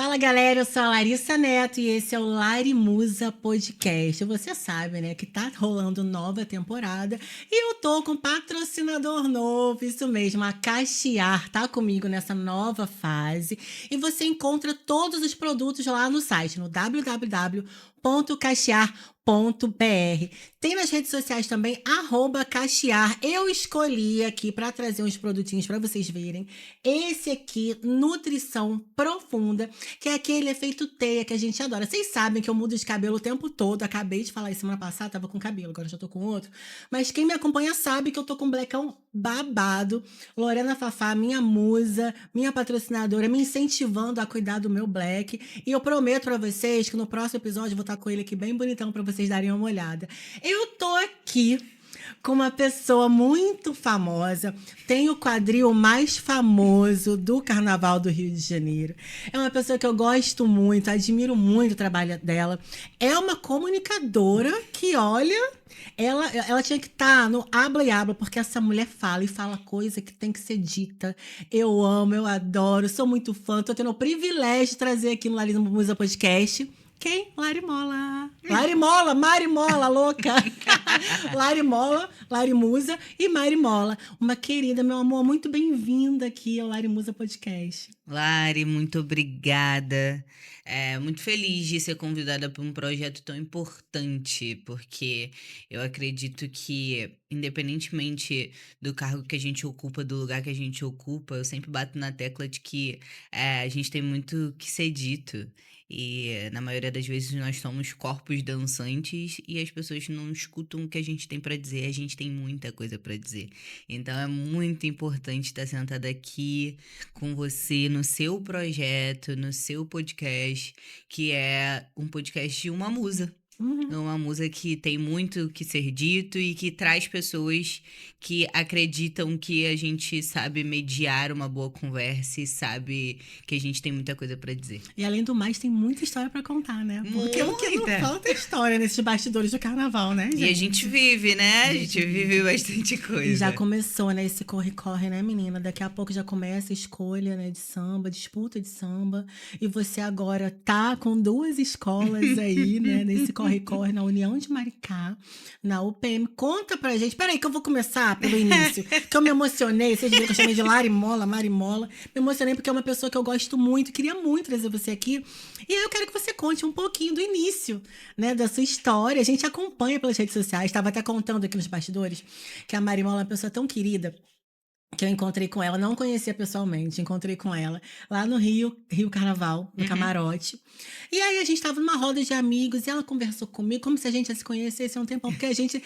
Fala galera, eu sou a Larissa Neto e esse é o Larimusa Podcast. Você sabe, né, que tá rolando nova temporada e eu tô com um patrocinador novo, isso mesmo, a Cachear tá comigo nessa nova fase e você encontra todos os produtos lá no site, no www.cachear.br. Tem nas redes sociais também, @cachear. Eu escolhi aqui para trazer uns produtinhos para vocês verem. Esse aqui, Nutrição Profunda, que é aquele efeito teia que a gente adora. Vocês sabem que eu mudo de cabelo o tempo todo. Acabei de falar isso semana passada, tava com cabelo, agora já tô com outro. Mas quem me acompanha sabe que eu tô com um blecão babado. Lorena Fafá, minha musa, minha patrocinadora, me incentivando a cuidar do meu black. E eu prometo pra vocês que no próximo episódio eu vou estar com ele aqui bem bonitão pra vocês darem uma olhada. Eu tô aqui com uma pessoa muito famosa, tem o quadril mais famoso do Carnaval do Rio de Janeiro. É uma pessoa que eu gosto muito, admiro muito o trabalho dela. É uma comunicadora que, olha, ela tinha que estar no habla e habla, porque essa mulher fala e fala coisa que tem que ser dita. Eu amo, eu adoro, sou muito fã. Tô tendo o privilégio de trazer aqui no Larimusa Podcast. Quem? Larimola. Larimola, Marimola, louca. Larimola, Larimusa e Marimola. Uma querida, meu amor, muito bem-vinda aqui ao Larimusa Podcast. Lari, muito obrigada. Muito feliz de ser convidada para um projeto tão importante, porque eu acredito que, independentemente do cargo que a gente ocupa, do lugar que a gente ocupa, eu sempre bato na tecla de que a gente tem muito que ser dito. E na maioria das vezes nós somos corpos dançantes e as pessoas não escutam o que a gente tem para dizer. A gente tem muita coisa para dizer. Então é muito importante estar sentada aqui com você no seu projeto, no seu podcast, que é um podcast de uma musa. É uma musa que tem muito que ser dito e que traz pessoas que acreditam que a gente sabe mediar uma boa conversa e sabe que a gente tem muita coisa pra dizer. E além do mais, tem muita história pra contar, né? Porque o que não Muita! falta é história nesses bastidores do carnaval, né, gente? E a gente vive, né? A gente vive bastante coisa. E já começou, né, esse corre-corre, né, menina? Daqui a pouco já começa a escolha, né, de samba, disputa de samba. E você agora tá com 2 escolas aí, né, nesse corre-corre na União de Maricá, na UPM. Conta pra gente. Peraí que eu vou começar pelo início, que eu me emocionei. Vocês viram que eu chamei de Larimola, Marimola. Me emocionei porque é uma pessoa que eu gosto muito, queria muito trazer você aqui. E aí eu quero que você conte um pouquinho do início, né, da sua história. A gente acompanha pelas redes sociais. Estava até contando aqui nos bastidores que a Marimola é uma pessoa tão querida que eu encontrei com ela, não conhecia pessoalmente, encontrei com ela lá no Rio Carnaval, no camarote. E aí a gente tava numa roda de amigos e ela conversou comigo como se a gente já se conhecesse há um tempão, porque a gente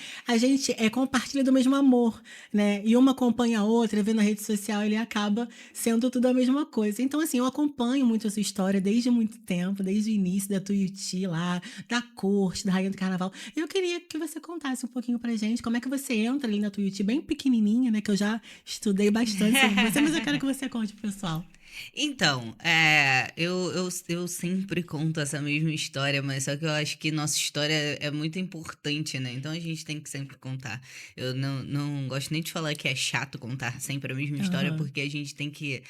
compartilha do mesmo amor, né? E uma acompanha a outra, vê na rede social, ele acaba sendo tudo a mesma coisa. Então, assim, eu acompanho muito a sua história desde muito tempo, desde o início da Tuiuti lá, da corte, da Rainha do Carnaval. E eu queria que você contasse um pouquinho pra gente como é que você entra ali na Tuiuti, bem pequenininha, né? Que eu já estudei bastante sobre você, mas eu quero que você conte pro pessoal. Então, eu sempre conto essa mesma história, mas só que eu acho que nossa história é muito importante, né? Então a gente tem que sempre contar. Eu não gosto nem de falar que é chato contar sempre a mesma história, Aham. porque a gente tem que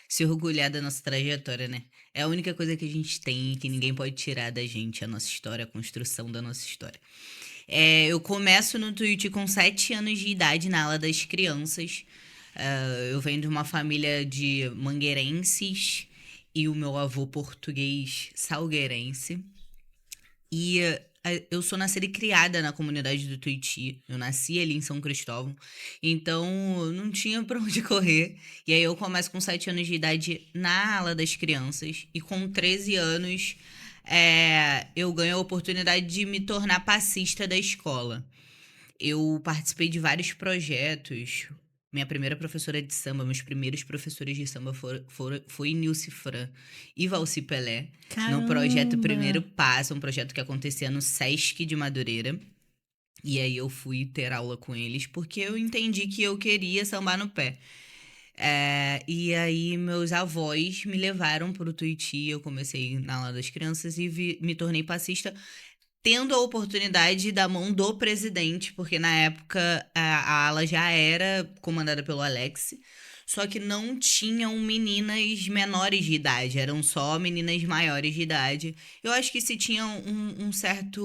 se orgulhar da nossa trajetória, né? É a única coisa que a gente tem e que ninguém pode tirar da gente, a nossa história, a construção da nossa história. Eu começo no Tuiuti com 7 anos de idade, na ala das crianças. Eu venho de uma família de mangueirenses e o meu avô português salgueirense. E eu sou nascida e criada na comunidade do Tuiuti. Eu nasci ali em São Cristóvão. Então, não tinha pra onde correr. E aí eu começo com 7 anos de idade na ala das crianças. E com 13 anos, eu ganho a oportunidade de me tornar passista da escola. Eu participei de vários projetos. Minha primeira professora de samba, meus primeiros professores de samba foi Nilce Fran e Valci Pelé, no projeto Primeiro Caramba! Passo, um projeto que acontecia no Sesc de Madureira. E aí eu fui ter aula com eles porque eu entendi que eu queria sambar no pé. E aí meus avós me levaram pro Tuiuti, eu comecei na aula das crianças e me tornei passista, tendo a oportunidade da mão do presidente, porque na época a ala já era comandada pelo Alex. só que não tinham meninas menores de idade, eram só meninas maiores de idade. Eu acho que se tinha um certo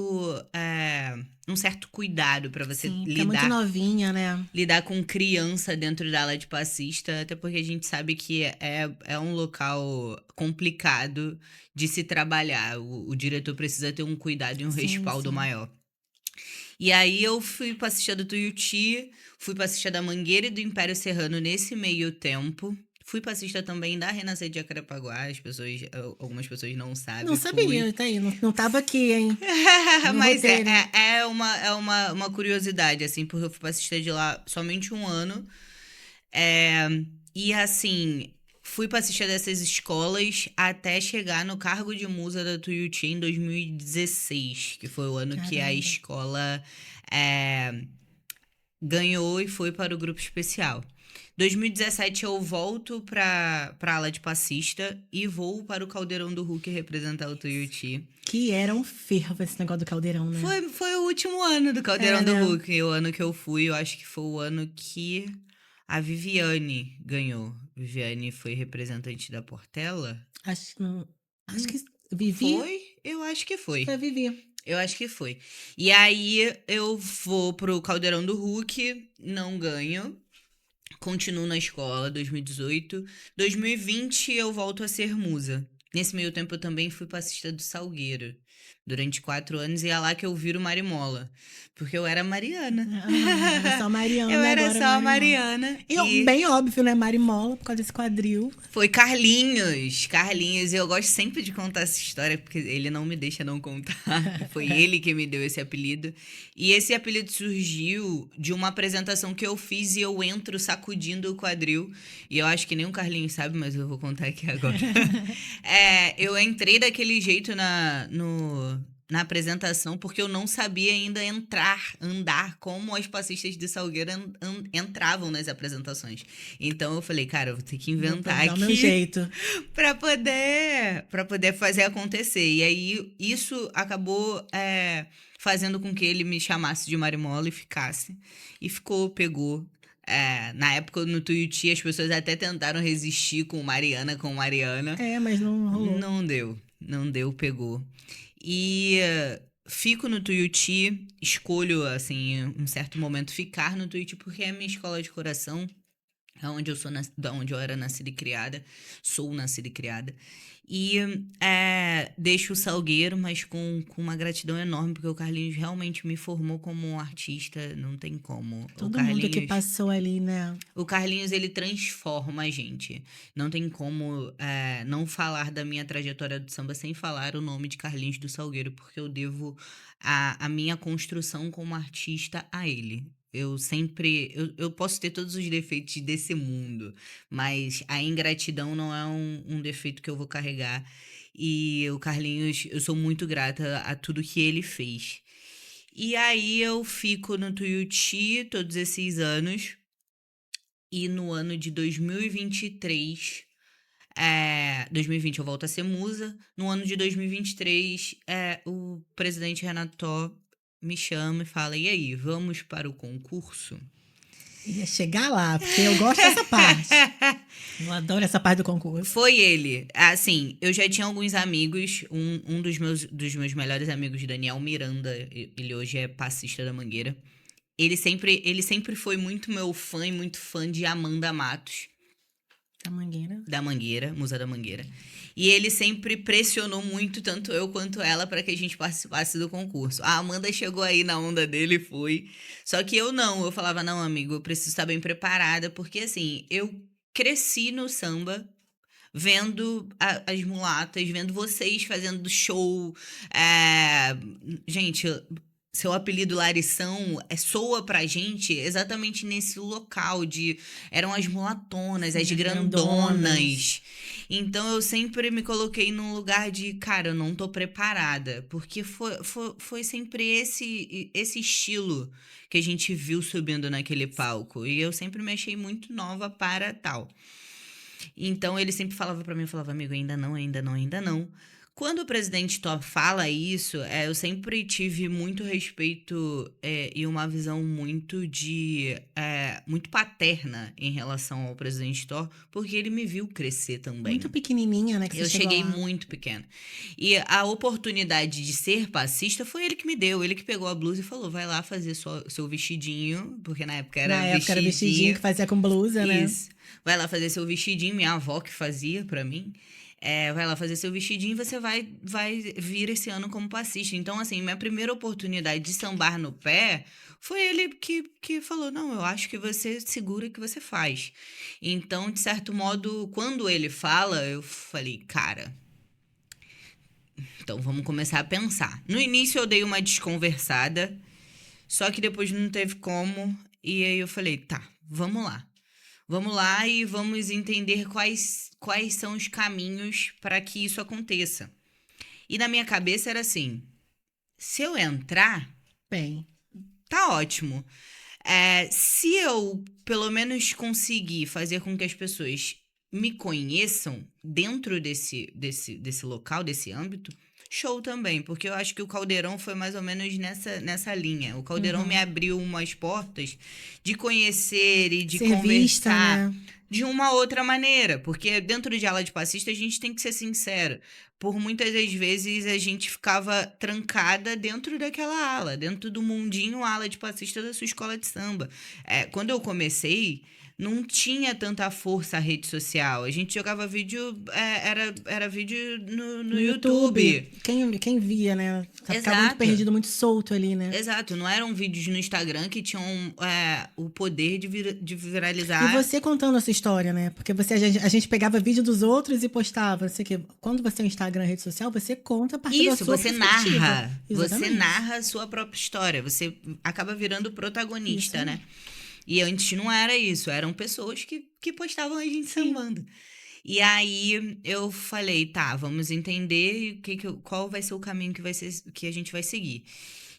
cuidado pra você Sim, porque é muito novinha, né? lidar com criança dentro da ala de passista, até porque a gente sabe que é um local complicado de se trabalhar. O diretor precisa ter um cuidado e um Sim, respaldo sim. maior. E aí eu fui passista do Tuiuti, fui passista da Mangueira e do Império Serrano nesse meio tempo. Fui passista também da Renascer de Jacarepaguá, algumas pessoas não Não sabem, fui. sabia, tá aí. Não tava aqui, hein? No Mas roteiro. uma curiosidade, assim, porque eu fui passista de lá somente um ano. É, e assim, fui passista dessas escolas até chegar no cargo de musa da Tuiuti em 2016, que foi o ano que a Caramba. escola é, ganhou e foi para o grupo especial. 2017 eu volto pra ala de passista e vou para o Caldeirão do Hulk representar o Tuiuti. Que era um fervo esse negócio do caldeirão, né? Foi o último ano do É, Caldeirão do né? Hulk. O ano que eu fui, eu acho que foi o ano que a Viviane ganhou. Viviane foi representante da Portela? Acho que não. Acho Hum, que Vivi. Foi? Eu acho que Acho que foi. foi Vivi. Eu acho que foi. E aí eu vou pro Caldeirão do Hulk, não ganho. Continuo na escola, 2018. 2020 eu volto a ser musa. Nesse meio tempo eu também fui passista do Salgueiro. Durante 4 anos e é lá que eu viro Marimola. Porque eu era Mariana. Ah, era só Eu Mariana, era agora é só a Marimola. Mariana. E E bem óbvio, né? Marimola, por causa desse quadril. foi Carlinhos. Carlinhos, eu gosto sempre de contar essa história, porque ele não me deixa não contar. Foi ele que me deu esse apelido. E esse apelido surgiu de uma apresentação que eu fiz e eu entro sacudindo o quadril. E eu acho que nem o Carlinhos sabe, mas eu vou contar aqui agora. Eu entrei daquele jeito na apresentação, porque eu não sabia ainda andar como as passistas de Salgueiro entravam nas apresentações. Então eu falei, cara, eu vou ter que Vou inventar dar o meu aqui jeito. para poder fazer acontecer. E aí isso acabou fazendo com que ele me chamasse de Marimola e ficasse. E pegou. Na época no Tuiuti as pessoas até tentaram resistir com Mariana. É, mas não rolou. Não deu, pegou. E fico no Tuiuti, escolho, assim, um certo momento ficar no Tuiuti porque é a minha escola de coração, é onde da onde eu era nascida e criada, sou nascida e criada. E deixo o Salgueiro, mas com uma gratidão enorme, porque o Carlinhos realmente me formou como um artista, não tem como. Todo mundo que passou ali, né? O Carlinhos, ele transforma a gente. Não tem como não falar da minha trajetória do samba sem falar o nome de Carlinhos do Salgueiro, porque eu devo a minha construção como artista a ele. Eu posso ter todos os defeitos desse mundo, mas a ingratidão não é um defeito que eu vou carregar. E o Carlinhos, eu sou muito grata a tudo que ele fez. E aí eu fico no Tuiuti todos esses anos. E no ano de 2023, 2020 eu volto a ser musa. No ano de 2023, o presidente Renato Tó me chama e fala: E aí, vamos para o concurso? Ia chegar lá, porque eu gosto dessa parte. Eu adoro essa parte do concurso. Foi ele. Assim, eu já tinha alguns amigos. Um dos meus melhores amigos, Daniel Miranda, ele hoje é passista da Mangueira. Ele sempre foi muito meu fã e muito fã de Amanda Matos, A Mangueira. da Mangueira, Musa da Mangueira. E ele sempre pressionou muito, tanto eu quanto ela, para que a gente participasse do concurso. A Amanda chegou aí na onda dele e foi. Só que eu não, eu falava, não, amigo, eu preciso estar bem preparada, porque assim, eu cresci no samba, vendo as mulatas, vendo vocês fazendo show. Gente, seu apelido Larição soa pra gente exatamente nesse local de... Eram as mulatonas, Sim, as as grandonas. grandonas. Então eu sempre me coloquei num lugar de, cara, eu não tô preparada. Porque foi sempre esse estilo que a gente viu subindo naquele palco. E eu sempre me achei muito nova para tal. Então ele sempre falava pra mim, eu falava, amigo, ainda não, ainda não, ainda não. Quando o presidente Thor fala isso, eu sempre tive muito respeito, e uma visão muito paterna em relação ao presidente Thor, porque ele me viu crescer Muito também. pequenininha, né, que você Eu chegou cheguei lá. muito pequena. E a oportunidade de ser passista foi ele que me deu. Ele que pegou a blusa e falou: vai lá fazer seu vestidinho, porque na época Na era época era vestidinho vestidinho. que fazia com blusa, né. Isso. Vai lá fazer seu vestidinho, minha avó que fazia pra mim. Vai lá fazer seu vestidinho e você vai vir esse ano como passista. Então, assim, minha primeira oportunidade de sambar no pé foi ele que falou: não, eu acho que você segura que você faz. Então, de certo modo, quando ele fala, eu falei, cara, então vamos começar a pensar. No início eu dei uma desconversada, só que depois não teve como. E aí eu falei, tá, vamos lá. Vamos lá e vamos entender quais são os caminhos para que isso aconteça. E na minha cabeça era assim: se eu entrar, Bem, tá ótimo. Se eu pelo menos conseguir fazer com que as pessoas me conheçam dentro desse local, desse âmbito, show também, porque eu acho que o Caldeirão foi mais ou menos nessa linha. O Caldeirão me uhum. abriu umas portas de conhecer e de Ser vista, conversar né. de uma outra maneira, porque dentro de ala de passista a gente tem que ser sincero. Por muitas das vezes a gente ficava trancada dentro daquela ala, dentro do mundinho ala de passista da sua escola de samba. Quando eu comecei, não tinha tanta força a rede social. A gente jogava vídeo, era vídeo no No YouTube, YouTube. quem via, né, ficava muito Exato. perdido, muito solto ali, né. Exato, não eram vídeos no Instagram que tinham o poder de E viralizar. você contando essa história, né, porque a gente pegava vídeo dos outros e postava, não sei o quê. Quando você é Instagram, rede social, você conta a partir da Isso, sua perspectiva. você Exatamente. narra a sua própria história, você acaba virando Isso protagonista, aí. né? E antes não era isso, eram pessoas que postavam a gente Sim. sambando. E aí eu falei, tá, vamos entender qual vai ser o caminho que a gente vai seguir.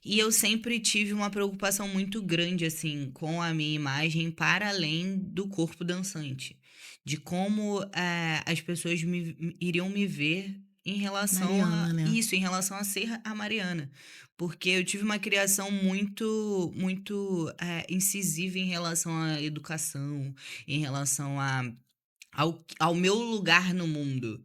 E eu sempre tive uma preocupação muito grande, assim, com a minha imagem para além do corpo dançante. De como as pessoas iriam me ver em relação a Mariana, né. isso, em relação a ser a Mariana. Porque eu tive uma criação muito incisiva em relação à educação, em relação ao meu lugar no mundo.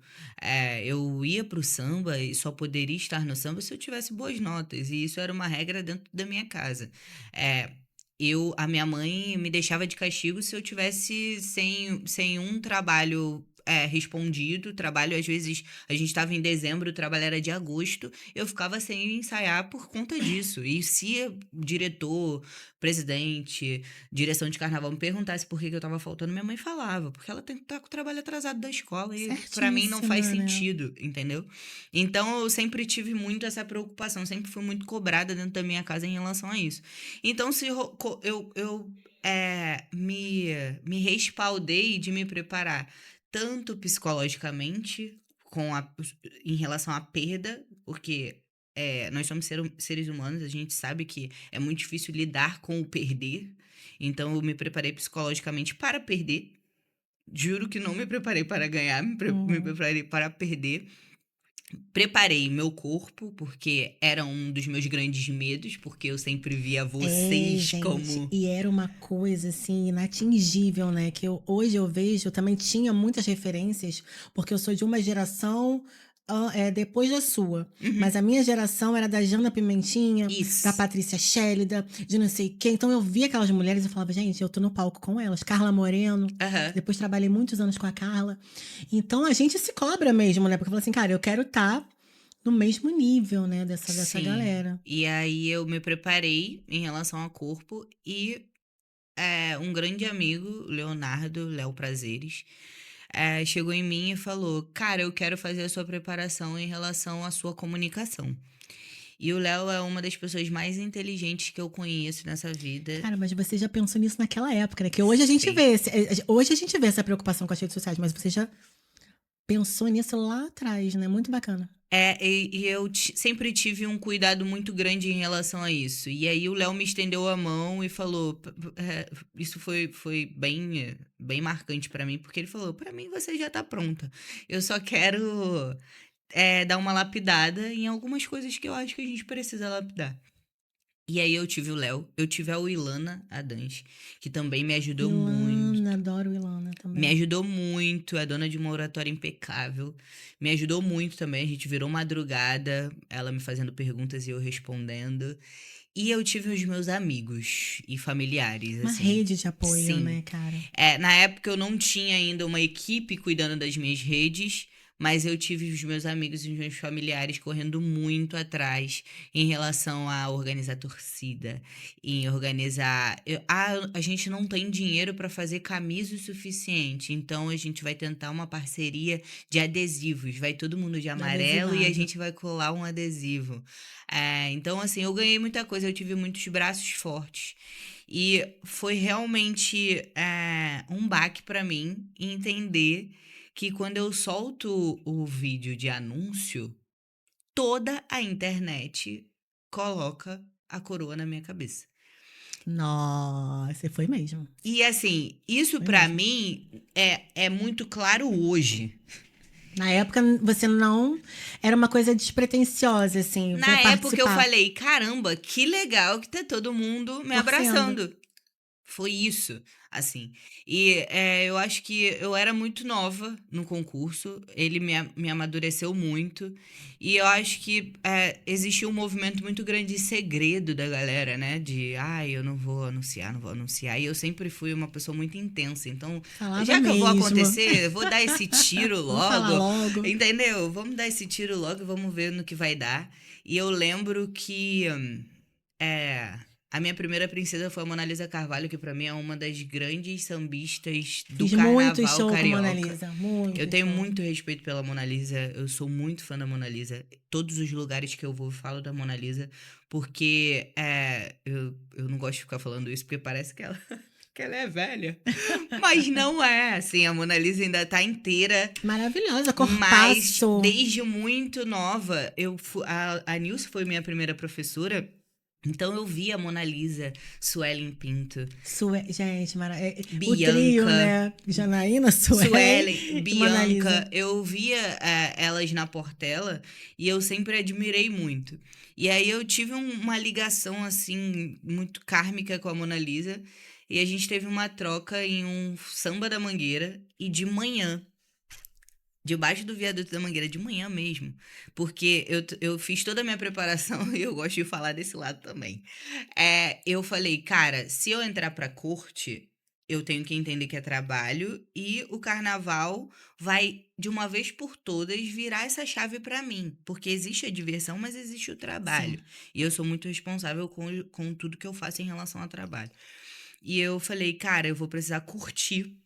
Eu ia para o samba e só poderia estar no samba se eu tivesse boas notas, e isso era uma regra dentro da minha casa. Eh, a minha mãe me deixava de castigo se eu tivesse sem um trabalho respondido. Trabalho, às vezes, a gente estava em dezembro, o trabalho era de agosto, eu ficava sem ensaiar por conta disso. E se o diretor, presidente, direção de carnaval me perguntasse por que eu estava faltando, minha mãe falava, porque ela tem que estar com o trabalho atrasado da escola e pra mim não faz Certíssima, né. sentido, entendeu? Então eu sempre tive muito essa preocupação, sempre fui muito cobrada dentro da minha casa em relação a isso. Então se eu me respaldei de me preparar tanto psicologicamente em relação à perda, porque nós somos seres humanos, a gente sabe que é muito difícil lidar com o perder. Então, eu me preparei psicologicamente para perder. Juro que não me preparei para ganhar, me Uhum. preparei para perder. Preparei meu corpo, porque era um dos meus grandes medos, porque eu sempre via É, vocês gente, como. e era uma coisa, assim, inatingível, né, que hoje eu vejo, eu também tinha muitas referências, porque eu sou de uma geração, depois da sua, mas Uhum, a minha geração era da Jana Pimentinha, da isso. Patrícia Chélida, de não sei quem, então eu via aquelas mulheres e falava: "Gente, eu tô no palco com elas", Carla Moreno, que Aham. depois trabalhei muitos anos com a Carla, então a gente se cobra mesmo, né, porque fala assim: "Cara, eu quero estar no mesmo nível, né, dessa Sim. galera". E aí eu me preparei em relação ao corpo e um grande amigo, Leonardo, Léo Prazeres, chegou em mim e falou: Cara, eu quero fazer a sua preparação em relação à sua comunicação. E o Léo é uma das pessoas mais inteligentes que eu conheço nessa vida. Cara, mas você já pensou nisso naquela época, né? Que hoje a gente Sim. vê, hoje a gente vê essa preocupação com as redes sociais, mas você já pensou nisso lá atrás, né? Muito bacana. E eu sempre tive um cuidado muito grande em relação a isso. E aí o Léo me estendeu a mão e falou, isso foi bem marcante pra mim, porque ele falou, pra mim você já tá pronta. Eu só quero dar uma lapidada em algumas coisas que eu acho que a gente precisa lapidar. E aí eu tive o Léo, eu tive a Ilana Adães, que também me ajudou muito. Ilana, adoro Ilana Me também. ajudou muito, é dona de uma oratória impecável. Me ajudou muito também, a gente virou madrugada, ela me fazendo perguntas e eu respondendo. E eu tive os meus amigos e familiares, Uma assim. rede de apoio, Sim. né, cara? Na época eu não tinha ainda uma equipe cuidando das minhas redes, mas eu tive os meus amigos e os meus familiares correndo muito atrás em relação a organizar torcida, em organizar. A gente não tem dinheiro para fazer camisa o suficiente, então a gente vai tentar uma parceria de adesivos. Vai todo mundo de Da amarelo e a adesivagem. gente vai colar um adesivo. Então, assim, eu ganhei muita coisa, eu tive muitos braços fortes. E foi realmente um baque pra mim entender que quando eu solto o vídeo de anúncio, toda a internet coloca a coroa na minha cabeça. Nossa, foi mesmo. E assim, isso Foi pra mesmo. mim é muito claro hoje. Na época, você não. Era uma coisa despretensiosa, assim, vou Na época eu participar. falei, caramba, que legal que tá todo mundo me Torcendo. abraçando. Foi isso, assim. E eu acho que eu era muito nova no concurso, ele me amadureceu muito. E eu acho que existiu um movimento muito grande de segredo da galera, né? De, ai, eu não vou anunciar, não vou anunciar. E eu sempre fui uma pessoa muito intensa. Então, Falava já que eu vou mesmo. acontecer, eu vou dar esse tiro Vamos falar logo, logo. entendeu? Vamos dar esse tiro logo e vamos ver no que vai dar. E eu lembro que. É, a minha primeira princesa foi a Mona Lisa Carvalho, que pra mim é uma das grandes sambistas do Fiz muito carnaval show com Mona carioca. Lisa. Eu Muito tenho show. muito respeito pela Mona Lisa, eu sou muito fã da Mona Lisa. Todos os lugares que eu vou, eu falo da Mona Lisa, porque eu não gosto de ficar falando isso, porque parece que ela, que ela é velha. Mas não é, assim, a Mona Lisa ainda tá inteira. Maravilhosa, Mas corpaço. desde muito nova, a Nilce foi minha primeira professora. Então eu vi a Mona Lisa, Suelen Pinto, Gente, o trio, Bianca, né? Janaína, Suelen Suelen, e Mona Lisa. Bianca. Eu via elas na Portela e eu sempre admirei muito. E aí eu tive uma ligação assim muito kármica com a Mona Lisa e a gente teve uma troca em um samba da Mangueira e de manhã. Debaixo do viaduto da Mangueira, de manhã mesmo. Porque eu fiz toda a minha preparação e eu gosto de falar desse lado também. Eu falei, cara, se eu entrar pra corte, eu tenho que entender que é trabalho e o carnaval vai, de uma vez por todas, virar essa chave pra mim. Porque existe a diversão, mas existe o Sim. trabalho. E eu sou muito responsável com tudo que eu faço em relação ao trabalho. E eu falei, cara, eu vou precisar curtir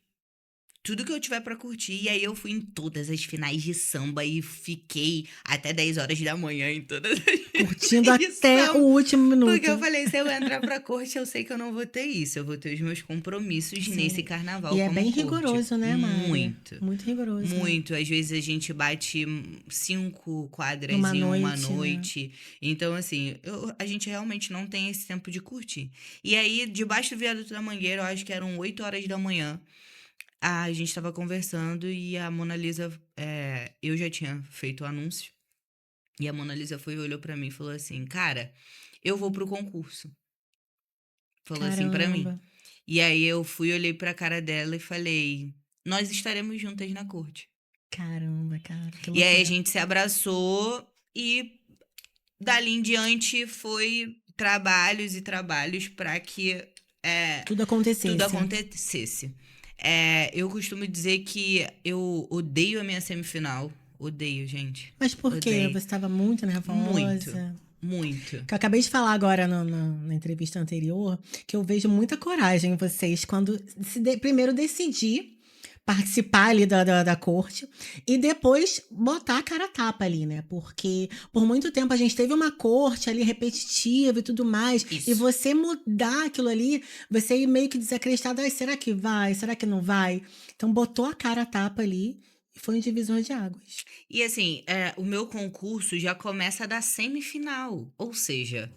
tudo que eu tiver pra curtir. E aí eu fui em todas as finais de samba e fiquei até 10 horas da manhã em todas as Curtindo finais de até o samba. último Porque minuto. eu falei, se eu entrar pra corte, eu sei que eu não vou ter isso. Eu vou ter os meus compromissos nesse Sim. carnaval E é como bem corte. rigoroso, né, Mari? Muito. Muito rigoroso, né? Muito. Às vezes a gente bate 5 quadras Numa em uma noite, né? noite. Então, assim, a gente realmente não tem esse tempo de curtir. E aí, debaixo do viaduto da Mangueira, eu acho que eram 8 horas da manhã. A gente estava conversando e a Mona Lisa, eu já tinha feito o anúncio, e a Mona Lisa foi e olhou pra mim e falou assim, cara, eu vou pro concurso. Falou assim pra mim. Caramba. E aí eu fui, olhei pra cara dela e falei, nós estaremos juntas na corte. Caramba, cara. Que E aí a loucura. gente se abraçou e dali em diante foi trabalhos e trabalhos pra que Tudo tudo acontecesse. acontecesse. Eu costumo dizer que eu odeio a minha semifinal. Odeio, gente. Mas por quê? Odeio. Você estava muito Muito. nervosa? Muito. Que eu acabei de falar agora na entrevista anterior que eu vejo muita coragem em vocês quando primeiro decidir participar ali da corte e depois botar a cara a tapa ali, né? Porque por muito tempo a gente teve uma corte ali repetitiva e tudo mais, e Isso. você mudar aquilo ali, você ir meio que desacreditado, ai, será que vai? Será que não vai? Então botou a cara a tapa ali e foi um divisor de águas. E assim, o meu concurso já começa da semifinal. Ou seja,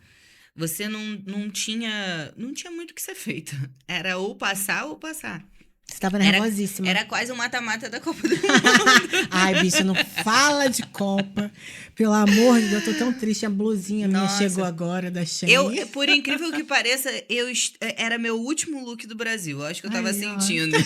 você não tinha muito o que ser feito. Era ou passar ou passar. Você tava Era, nervosíssima. era quase um mata-mata da Copa do Mundo. Ai, bicho, não fala de Copa. Pelo amor de Deus, eu tô tão triste. A blusinha minha chegou Nossa. agora da Shein. Por incrível que pareça, era meu último look do Brasil. Eu acho que eu tava Ai, ó. sentindo.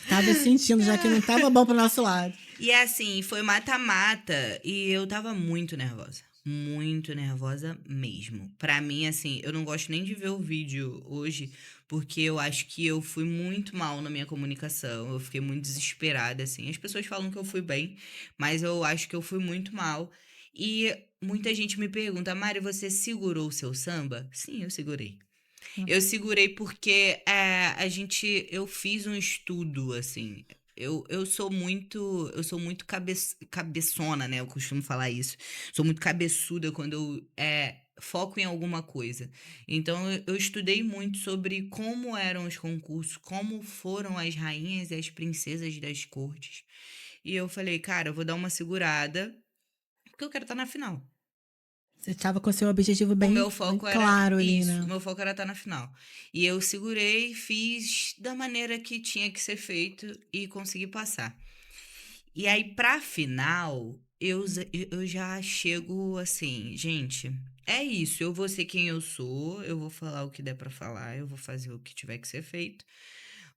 Tava sentindo, já que não tava bom pro nosso lado. E assim, foi mata-mata. E eu tava muito nervosa. Muito nervosa mesmo. Pra mim, assim, eu não gosto nem de ver o vídeo hoje, porque eu acho que eu fui muito mal na minha comunicação. Eu fiquei muito desesperada, assim. As pessoas falam que eu fui bem, mas eu acho que eu fui muito mal. E muita gente me pergunta, Mari, você segurou o seu samba? Sim, eu segurei. Eu segurei porque eu fiz um estudo, assim. Eu sou muito cabeçona, né? Eu costumo falar isso. Sou muito cabeçuda quando eu foco em alguma coisa. Então, eu estudei muito sobre como eram os concursos, como foram as rainhas e as princesas das cortes. E eu falei, cara, eu vou dar uma segurada, porque eu quero estar na final. Você tava com seu objetivo O bem, meu bem foco era claro ali, isso, o né? meu foco era estar na final. E eu segurei, fiz da maneira que tinha que ser feito e consegui passar. E aí, pra final, eu já chego assim, gente, é isso, eu vou ser quem eu sou, eu vou falar o que der pra falar, eu vou fazer o que tiver que ser feito,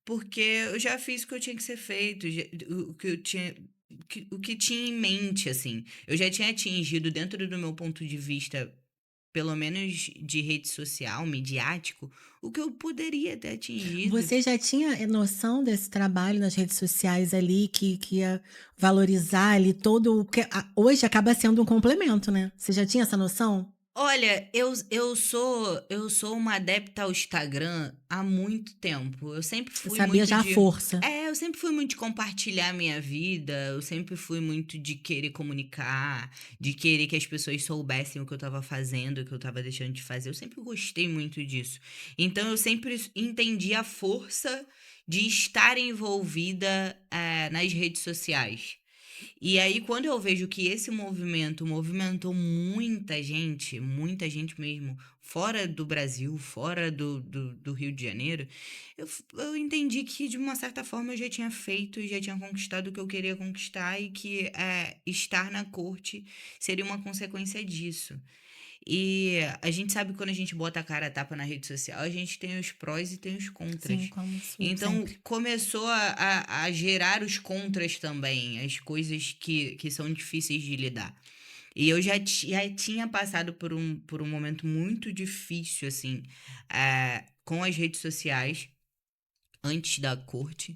porque eu já fiz o que eu tinha que ser feito, o que eu tinha. O que tinha em mente, assim. Eu já tinha atingido, dentro do meu ponto de vista, pelo menos de rede social, midiático, o que eu poderia ter atingido. Você já tinha noção desse trabalho nas redes sociais ali, que ia valorizar ali todo o que hoje acaba sendo um complemento, né? Você já tinha essa noção? Olha, eu sou uma adepta ao Instagram há muito tempo. Eu sempre Você fui sabia muito já a de. força. Eu sempre fui muito de compartilhar a minha vida, eu sempre fui muito de querer comunicar, de querer que as pessoas soubessem o que eu estava fazendo, o que eu estava deixando de fazer. Eu sempre gostei muito disso. Então eu sempre entendi a força de estar envolvida, nas redes sociais. E aí, quando eu vejo que esse movimento movimentou muita gente mesmo, fora do Brasil, fora do Rio de Janeiro, eu entendi que, de uma certa forma, eu já tinha feito e já tinha conquistado o que eu queria conquistar e que estar na corte seria uma consequência disso. E a gente sabe que quando a gente bota a cara a tapa na rede social, a gente tem os prós e tem os Sim, contras. como Então, sempre. começou a gerar os contras também, as coisas que são difíceis de lidar. E eu já tinha passado por um momento muito difícil, assim, com as redes sociais, antes da corte,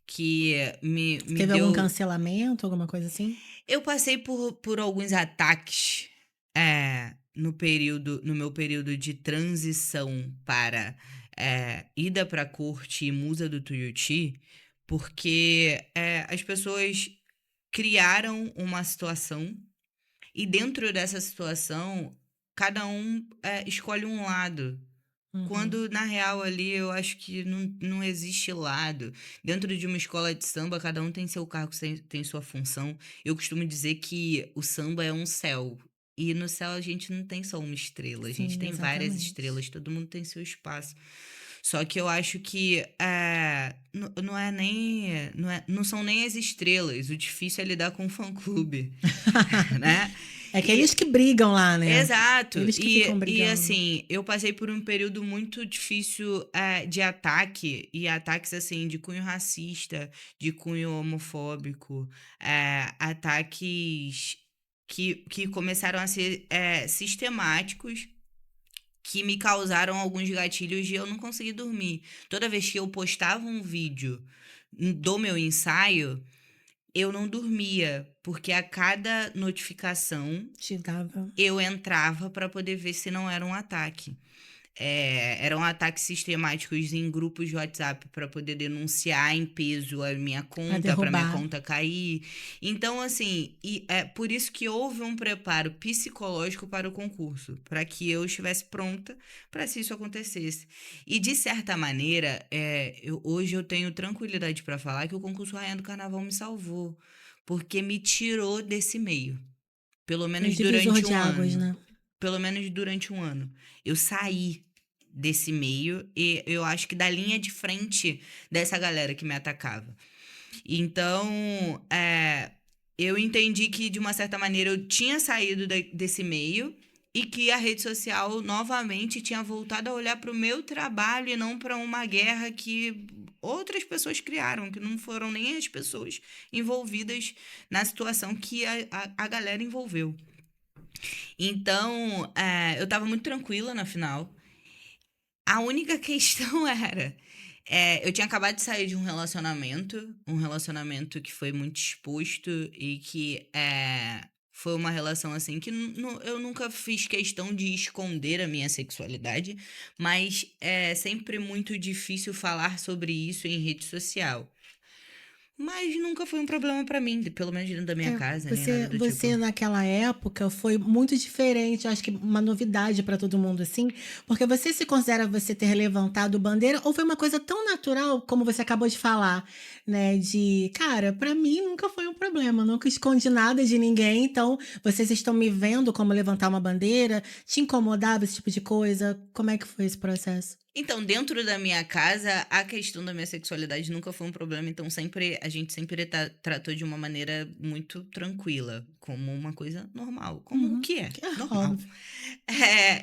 que me Teve algum deu. cancelamento, alguma coisa assim? Eu passei por alguns ataques, no meu período de transição para ida para a corte e musa do Tuiuti, porque as pessoas criaram uma situação e, dentro dessa situação, cada um escolhe um lado. Uhum. Quando, na real, ali, eu acho que não existe lado. Dentro de uma escola de samba, cada um tem seu cargo, tem sua função. Eu costumo dizer que o samba é um céu. E no céu a gente não tem só uma estrela, a gente Sim, tem várias exatamente. estrelas, todo mundo tem seu espaço. Só que eu acho que não é nem. Não são nem as estrelas. O difícil é lidar com o fã-clube, né? É aqueles E que brigam lá, né? Exato. Eles que ficam E brigando. assim, eu passei por um período muito difícil, de ataque, e ataques assim, de cunho racista, de cunho homofóbico, ataques que começaram a ser sistemáticos, que me causaram alguns gatilhos de eu não conseguir dormir. Toda vez que eu postava um vídeo do meu ensaio, eu não dormia, porque a cada notificação Te dava. eu entrava para poder ver se não era um ataque. Eram ataques sistemáticos em grupos de WhatsApp para poder denunciar em peso a minha Pra conta, para minha derrubar. conta cair. Então, assim, é por isso que houve um preparo psicológico para o concurso, para que eu estivesse pronta para se isso acontecesse. E, de certa maneira, hoje eu tenho tranquilidade para falar que o concurso Rainha do Carnaval me salvou, porque me tirou desse meio. Pelo Foi menos divisor durante de um águas, ano. né? Pelo menos durante um ano. Eu saí. desse meio e eu acho que da linha de frente dessa galera que me atacava. Então, eu entendi que, de uma certa maneira, eu tinha saído desse meio e que a rede social, novamente, tinha voltado a olhar para o meu trabalho e não para uma guerra que outras pessoas criaram, que não foram nem as pessoas envolvidas na situação que a galera envolveu. Então, eu estava muito tranquila na final. A única questão era... eu tinha acabado de sair de um relacionamento que foi muito exposto e que foi uma relação assim que eu nunca fiz questão de esconder a minha sexualidade, mas é sempre muito difícil falar sobre isso em rede social. Mas nunca foi um problema pra mim, pelo menos dentro da minha casa, nem nada do tipo. Você naquela época foi muito diferente, acho que uma novidade pra todo mundo, assim, porque você se considera você ter levantado bandeira ou foi uma coisa tão natural, como você acabou de falar, né, de, cara, pra mim nunca foi um problema, nunca escondi nada de ninguém, então vocês estão me vendo como levantar uma bandeira, te incomodava esse tipo de coisa? Como é que foi esse processo? Então, dentro da minha casa, a questão da minha sexualidade nunca foi um problema, então a gente sempre tratou de uma maneira muito tranquila, como uma coisa normal, como o que é, Que é normal. óbvio.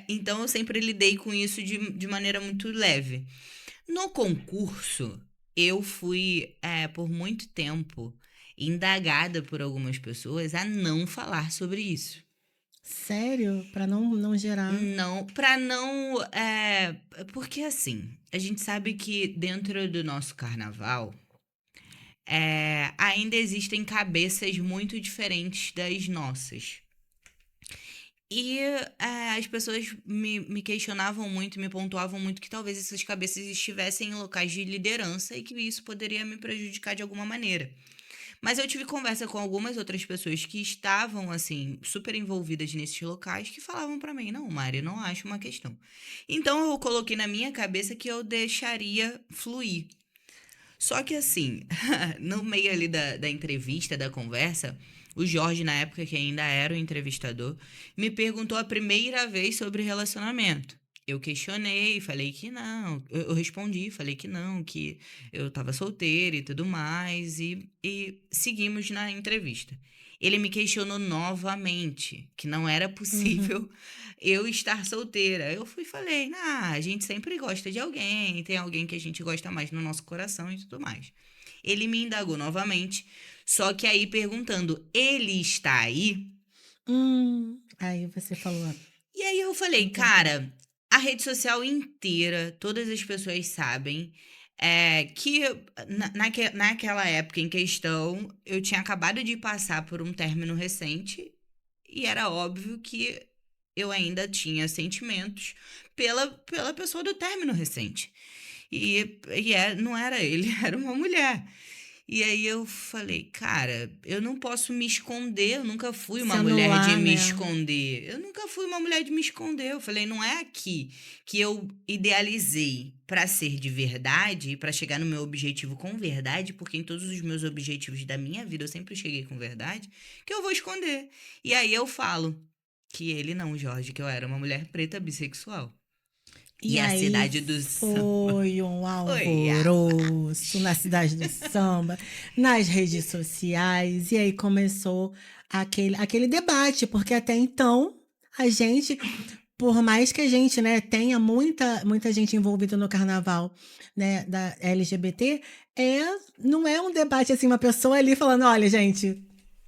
Então, eu sempre lidei com isso de maneira muito leve. No concurso, eu fui, por muito tempo, indagada por algumas pessoas a não falar sobre isso. Sério? Pra não gerar. Não, pra não. Porque assim, a gente sabe que dentro do nosso carnaval ainda existem cabeças muito diferentes das nossas. E as pessoas me questionavam muito, me pontuavam muito que talvez essas cabeças estivessem em locais de liderança e que isso poderia me prejudicar de alguma maneira. Mas eu tive conversa com algumas outras pessoas que estavam, assim, super envolvidas nesses locais, que falavam pra mim, não, Mari, não acho uma questão. Então, eu coloquei na minha cabeça que eu deixaria fluir. Só que, assim, no meio ali da entrevista, da conversa, o Jorge, na época, que ainda era o entrevistador, me perguntou a primeira vez sobre relacionamento. Eu questionei, falei que não. Eu respondi, falei que não, que eu tava solteira e tudo mais. E seguimos na entrevista. Ele me questionou novamente, que não era Uhum. possível eu estar solteira. Eu fui e falei, a gente sempre gosta de alguém, tem alguém que a gente gosta mais no nosso coração e tudo mais. Ele me indagou novamente, só que aí perguntando, ele está aí? Aí você falou, E aí eu falei, entendi. cara, a rede social inteira, todas as pessoas sabem que naquela época em questão, eu tinha acabado de passar por um término recente e era óbvio que eu ainda tinha sentimentos pela pessoa do término recente. Não era ele, era uma mulher. E aí eu falei, cara, eu não posso me esconder, eu nunca fui Se uma mulher de anular, me né? esconder. Eu nunca fui uma mulher de me esconder. Eu falei, não é aqui que eu idealizei pra ser de verdade, pra chegar no meu objetivo com verdade, porque em todos os meus objetivos da minha vida eu sempre cheguei com verdade, que eu vou esconder. E aí eu falo que ele não, Jorge, que eu era uma mulher preta bissexual. E E a aí cidade do samba foi um foi alvoroço na cidade do samba, nas redes sociais, e aí começou aquele debate, porque até então a gente, por mais que a gente, né, tenha muita gente envolvida no carnaval, né, da LGBT, não é um debate assim, uma pessoa ali falando, olha, gente,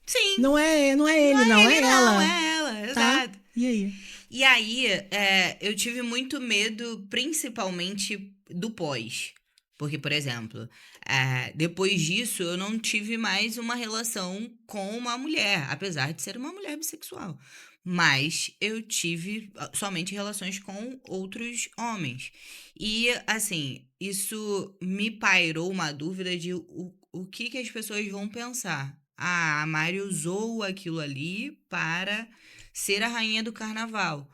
Sim, não é não ele, é não, ele é não, ela, é ela, tá? exato. E aí? E aí, eu tive muito medo, principalmente do pós. Porque, por exemplo, depois disso, eu não tive mais uma relação com uma mulher, apesar de ser uma mulher bissexual. Mas eu tive somente relações com outros homens. E, assim, isso me pairou uma dúvida de o que as pessoas vão pensar. Ah, a Mari usou aquilo ali para ser a rainha do carnaval.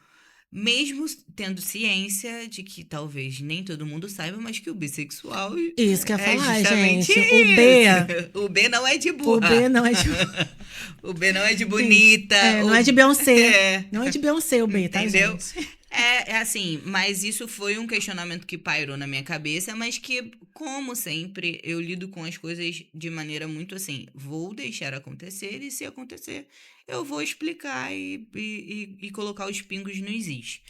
Mesmo tendo ciência de que talvez nem todo mundo saiba, mas que o bissexual Isso que eu ia é falar, justamente gente, isso. O B não é de O burra. B não é de. O B não é de Sim. bonita. Não é de Beyoncé. É, Não é de Beyoncé o B, tá, entendeu? gente? É assim, mas isso foi um questionamento que pairou na minha cabeça, mas que, como sempre, eu lido com as coisas de maneira muito assim, vou deixar acontecer e se acontecer, eu vou explicar e colocar os pingos nos is.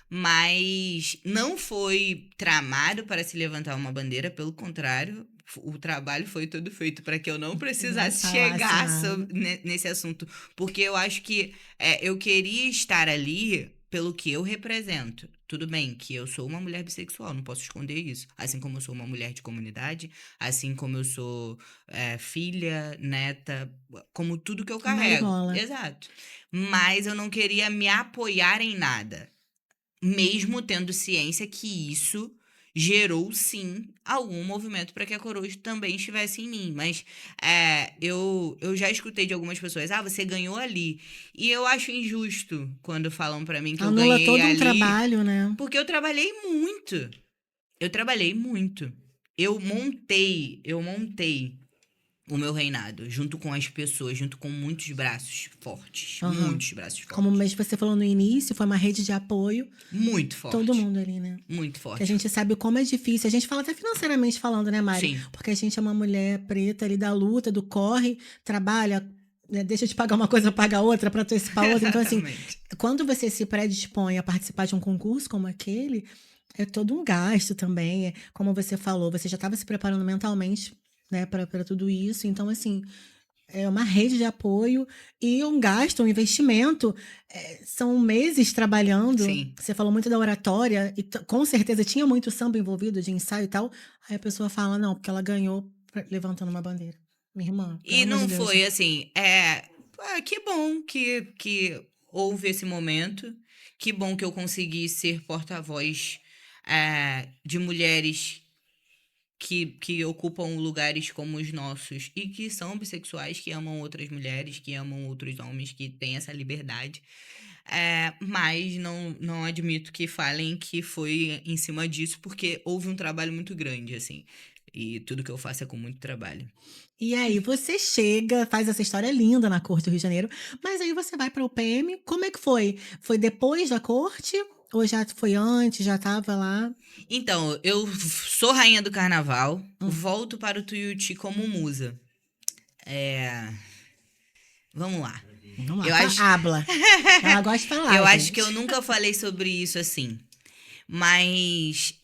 Mas não foi tramado para se levantar uma bandeira, pelo contrário, o trabalho foi todo feito para que eu não Não precisasse falasse chegar nada. nesse assunto, porque eu acho que eu queria estar ali pelo que eu represento. Tudo bem que eu sou uma mulher bissexual, não posso esconder isso. Assim como eu sou uma mulher de comunidade, assim como eu sou filha, neta, como tudo que eu carrego. Maribola. Exato. Mas eu não queria me apoiar em nada. Mesmo tendo ciência que isso gerou, sim, algum movimento para que a coroa também estivesse em mim. Mas eu já escutei de algumas pessoas, você ganhou ali. E eu acho injusto quando falam para mim que eu Anula ganhei todo um ali, trabalho, né? porque eu trabalhei muito. Eu trabalhei muito. Eu montei o meu reinado, junto com as pessoas, junto com muitos braços fortes. Aham. Muitos braços Como fortes. mesmo você falou no início, foi uma rede de apoio. Muito Todo forte. mundo ali, né? Muito Que a forte. gente sabe como é difícil. A gente fala até financeiramente falando, né, Mari? Sim. Porque a gente é uma mulher preta ali da luta, do corre, trabalha, né, deixa de pagar uma coisa, paga outra para antecipar outra. Então, assim, Exatamente. quando você se predispõe a participar de um concurso como aquele, é todo um gasto também. É, como você falou, você já estava se preparando mentalmente, né, para tudo isso. Então, assim, é uma rede de apoio e um gasto, um investimento. São meses trabalhando. Sim. Você falou muito da oratória, e com certeza tinha muito samba envolvido, de ensaio e tal. Aí a pessoa fala, não, porque ela ganhou levantando uma bandeira. Minha irmã, pelo E amor de não Deus, foi né? assim. Que bom que houve esse momento. Que bom que eu consegui ser porta-voz de mulheres que ocupam lugares como os nossos e que são bissexuais, que amam outras mulheres, que amam outros homens, que têm essa liberdade. Mas não admito que falem que foi em cima disso, porque houve um trabalho muito grande, assim. E tudo que eu faço é com muito trabalho. E aí você chega, faz essa história linda na corte do Rio de Janeiro, mas aí você vai para o PM. Como é que foi? Foi depois da corte? Ou já foi antes, já estava lá? Então, eu sou rainha do carnaval, Hum, volto para o Tuiuti como musa. É, Vamos lá. vamos lá, Eu acho, habla. Ela gosta de eu falar, acho que eu gente. nunca falei sobre isso assim. Mas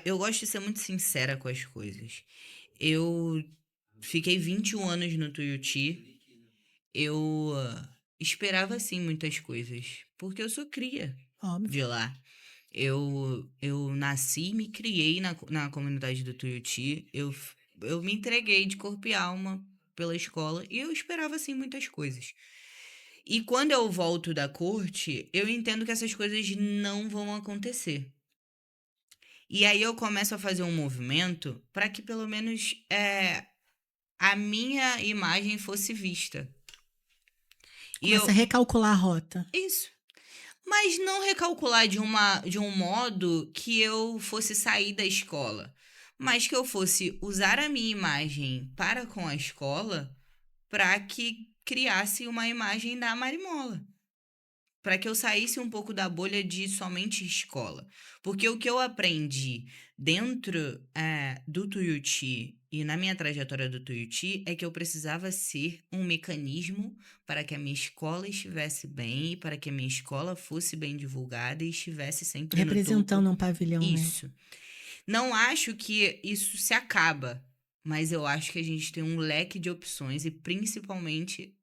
eu gosto de ser muito sincera com as coisas. Eu fiquei 21 anos no Tuiuti. Eu esperava, sim, muitas coisas. Porque eu sou cria Óbvio. de lá. Eu nasci e me criei na comunidade do Tuiuti. Eu me entreguei de corpo e alma pela escola. E eu esperava, sim, muitas coisas. E quando eu volto da corte, eu entendo que essas coisas não vão acontecer. E aí eu começo a fazer um movimento para que pelo menos a minha imagem fosse vista. E Começa a eu. recalcular a rota. Isso. Mas não recalcular de um modo que eu fosse sair da escola. Mas que eu fosse usar a minha imagem para com a escola para que criasse uma imagem da Marimola. Para que eu saísse um pouco da bolha de somente escola. Porque o que eu aprendi dentro do Tuiuti e na minha trajetória do Tuiuti é que eu precisava ser um mecanismo para que a minha escola estivesse bem, para que a minha escola fosse bem divulgada e estivesse sempre no topo. Representando um pavilhão, né? Isso. Não acho que isso se acaba, mas eu acho que a gente tem um leque de opções e principalmente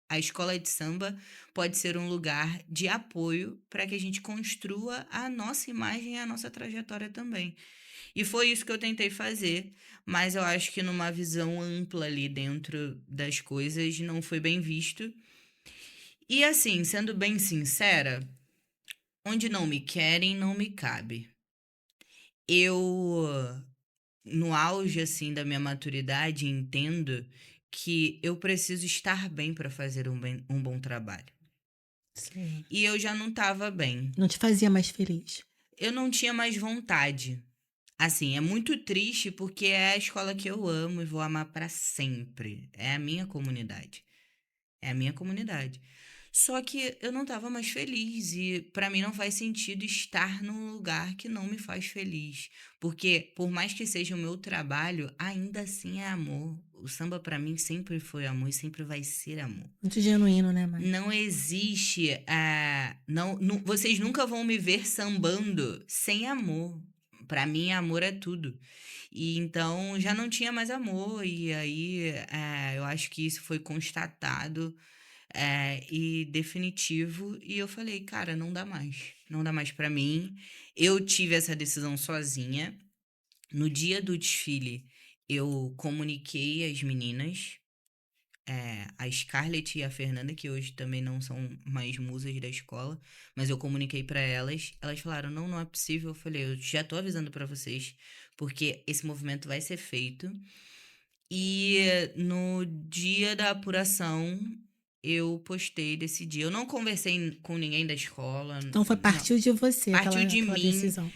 a escola de samba pode ser um lugar de apoio para que a gente construa a nossa imagem e a nossa trajetória também. E foi isso que eu tentei fazer, mas eu acho que numa visão ampla ali dentro das coisas não foi bem visto. E assim, sendo bem sincera, onde não me querem, não me cabe. Eu no auge assim da minha maturidade, entendo que eu preciso estar bem para fazer um bom trabalho. Sim. E eu já não estava bem. Não te fazia mais feliz. Eu não tinha mais vontade. Assim, é muito triste porque é a escola que eu amo e vou amar para sempre. É a minha comunidade. É a minha comunidade. Só que eu não estava mais feliz e para mim não faz sentido estar num lugar que não me faz feliz, porque por mais que seja o meu trabalho, ainda assim é amor. O samba para mim sempre foi amor e sempre vai ser amor. Muito genuíno, né, Mari? Não existe, vocês nunca vão me ver sambando sem amor. Para mim, amor é tudo. E então já não tinha mais amor e aí eu acho que isso foi constatado e definitivo. E eu falei, cara, não dá mais. Não dá mais pra mim. Eu tive essa decisão sozinha. No dia do desfile, eu comuniquei às meninas, a Scarlett e a Fernanda, que hoje também não são mais musas da escola, mas eu comuniquei pra elas. Elas falaram, não, não é possível. Eu falei, eu já tô avisando pra vocês, porque esse movimento vai ser feito. E no dia da apuração, eu postei desse dia. Eu não conversei com ninguém da escola, Então foi não. partiu de você Partiu de aquela mim, decisão.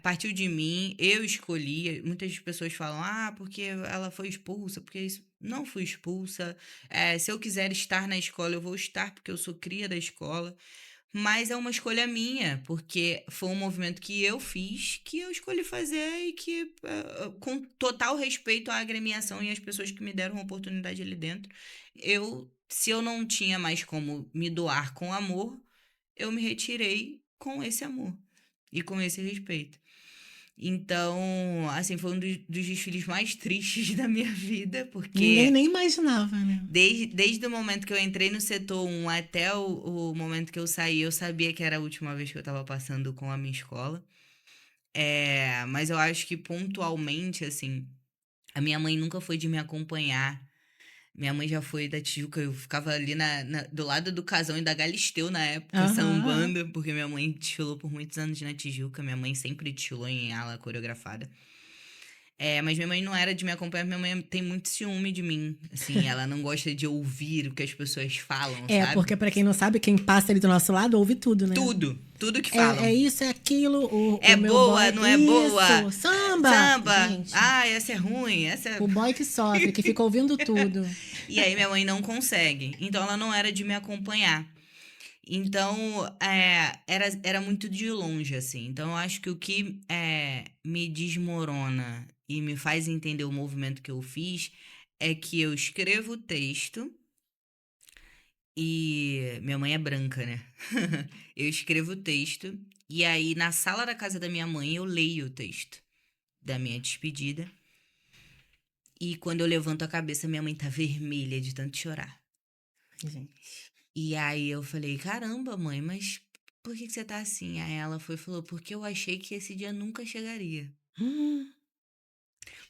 partiu de mim, eu escolhi. Muitas pessoas falam, porque ela foi expulsa, porque isso. Não fui expulsa. Se eu quiser estar na escola, eu vou estar, porque eu sou cria da escola. Mas é uma escolha minha, porque foi um movimento que eu fiz, que eu escolhi fazer e que, com total respeito à agremiação e às pessoas que me deram a oportunidade ali dentro, se eu não tinha mais como me doar com amor, eu me retirei com esse amor e com esse respeito. Então, assim, foi um dos desfiles mais tristes da minha vida, Ninguém porque nem imaginava, né? desde o momento que eu entrei no setor 1 até o momento que eu saí, eu sabia que era a última vez que eu estava passando com a minha escola. Mas eu acho que pontualmente, assim, a minha mãe nunca foi de me acompanhar. Minha mãe já foi da Tijuca, eu ficava ali do lado do Casão e da Galisteu na época, Aham. sambando, porque minha mãe desfilou por muitos anos na Tijuca, minha mãe sempre desfilou em ala coreografada. Mas minha mãe não era de me acompanhar, minha mãe tem muito ciúme de mim, assim, ela não gosta de ouvir o que as pessoas falam, sabe? Porque pra quem não sabe, quem passa ali do nosso lado ouve tudo, né? Tudo que É falam. isso, é aquilo, É o meu boa, boy. não é boa? Isso, samba! Samba! Gente, Essa é ruim, essa é... o boy que sofre, que fica ouvindo tudo. E aí minha mãe não consegue, então ela não era de me acompanhar. Então, era muito de longe, assim. Então, eu acho que o que me desmorona e me faz entender o movimento que eu fiz é que eu escrevo o texto e... Minha mãe é branca, né? Eu escrevo o texto e aí, na sala da casa da minha mãe, eu leio o texto da minha despedida. E quando eu levanto a cabeça, minha mãe tá vermelha de tanto chorar. Gente. E aí eu falei, caramba, mãe, mas por que você tá assim? Aí ela falou, porque eu achei que esse dia nunca chegaria. Hum,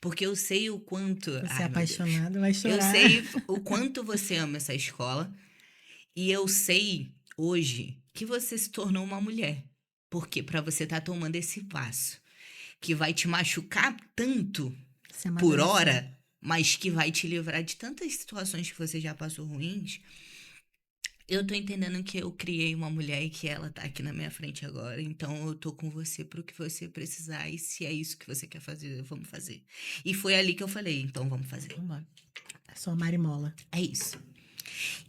Porque eu sei o quanto, você é ai meu Deus, apaixonado, vai eu chorar. sei o quanto você ama essa escola e eu sei hoje que você se tornou uma mulher. Porque pra você estar tomando esse passo que vai te machucar tanto Você por amadureceu. hora, mas que vai te livrar de tantas situações que você já passou ruins. Eu tô entendendo que eu criei uma mulher e que ela tá aqui na minha frente agora. Então eu tô com você pro que você precisar. E se é isso que você quer fazer, vamos fazer. E foi ali que eu falei, então vamos fazer. Vambora. Sou a Marimola. É isso.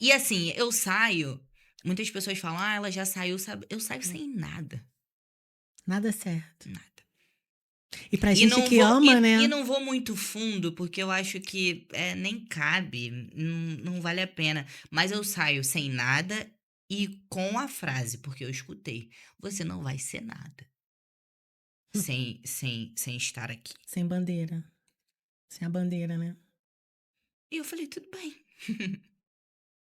E assim, eu saio. Muitas pessoas falam, ela já saiu, sabe? Eu saio sem nada. Nada certo. Nada. E pra E gente não que vou, ama, e né? não vou muito fundo, porque eu acho que nem cabe, não vale a pena. Mas eu saio sem nada e com a frase, porque eu escutei. Você não vai ser nada sem estar aqui. Sem bandeira. Sem a bandeira, né? E eu falei, tudo bem.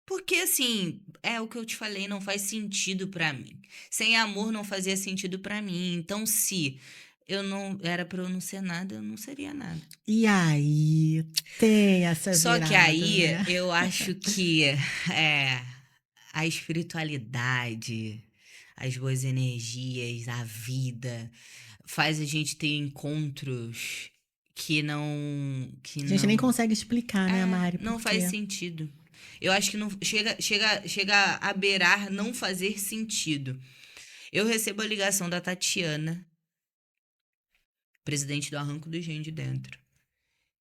Porque, assim, é o que eu te falei, não faz sentido pra mim. Sem amor não fazia sentido pra mim. Então, se eu não era pra eu não ser nada, eu não seria nada. E aí, tem essa Só que virada, aí né? eu acho que a espiritualidade, as boas energias, a vida, faz a gente ter encontros que não. Que A gente nem não. consegue explicar, né, Mari? Não faz Porque sentido. Eu acho que não chega a beirar não fazer sentido. Eu recebo a ligação da Tatiana, presidente do Arranco do Engenho de Dentro.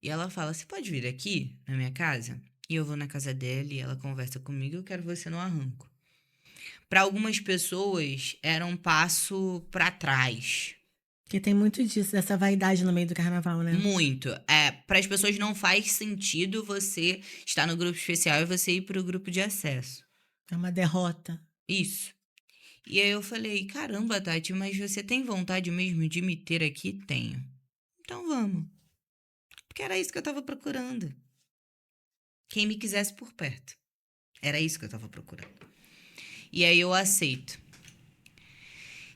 E ela fala: Você pode vir aqui na minha casa? E eu vou na casa dela e ela conversa comigo. Eu quero você no Arranco. Para algumas pessoas, era um passo para trás. Porque tem muito disso, dessa vaidade no meio do carnaval, né? Muito. Para as pessoas não faz sentido você estar no grupo especial e você ir para o grupo de acesso. É uma derrota. Isso. E aí eu falei, caramba, Tati, mas você tem vontade mesmo de me ter aqui? Tenho. Então vamos. Porque era isso que eu tava procurando. Quem me quisesse por perto. Era isso que eu tava procurando. E aí eu aceito.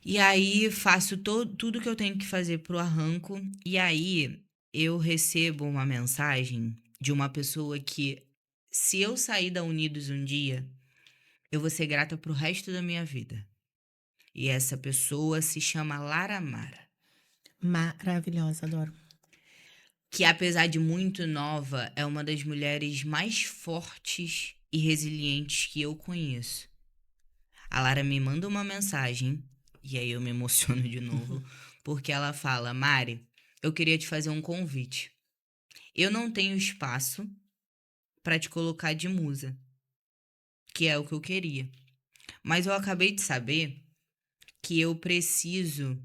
E aí faço tudo que eu tenho que fazer pro arranco. E aí eu recebo uma mensagem de uma pessoa que, se eu sair da Unidos um dia, eu vou ser grata pro resto da minha vida. E essa pessoa se chama Lara Mara. Maravilhosa, adoro. Que, apesar de muito nova, é uma das mulheres mais fortes e resilientes que eu conheço. A Lara me manda uma mensagem, e aí eu me emociono de novo, porque ela fala, Mari, eu queria te fazer um convite. Eu não tenho espaço para te colocar de musa, que é o que eu queria. Mas eu acabei de saber que eu preciso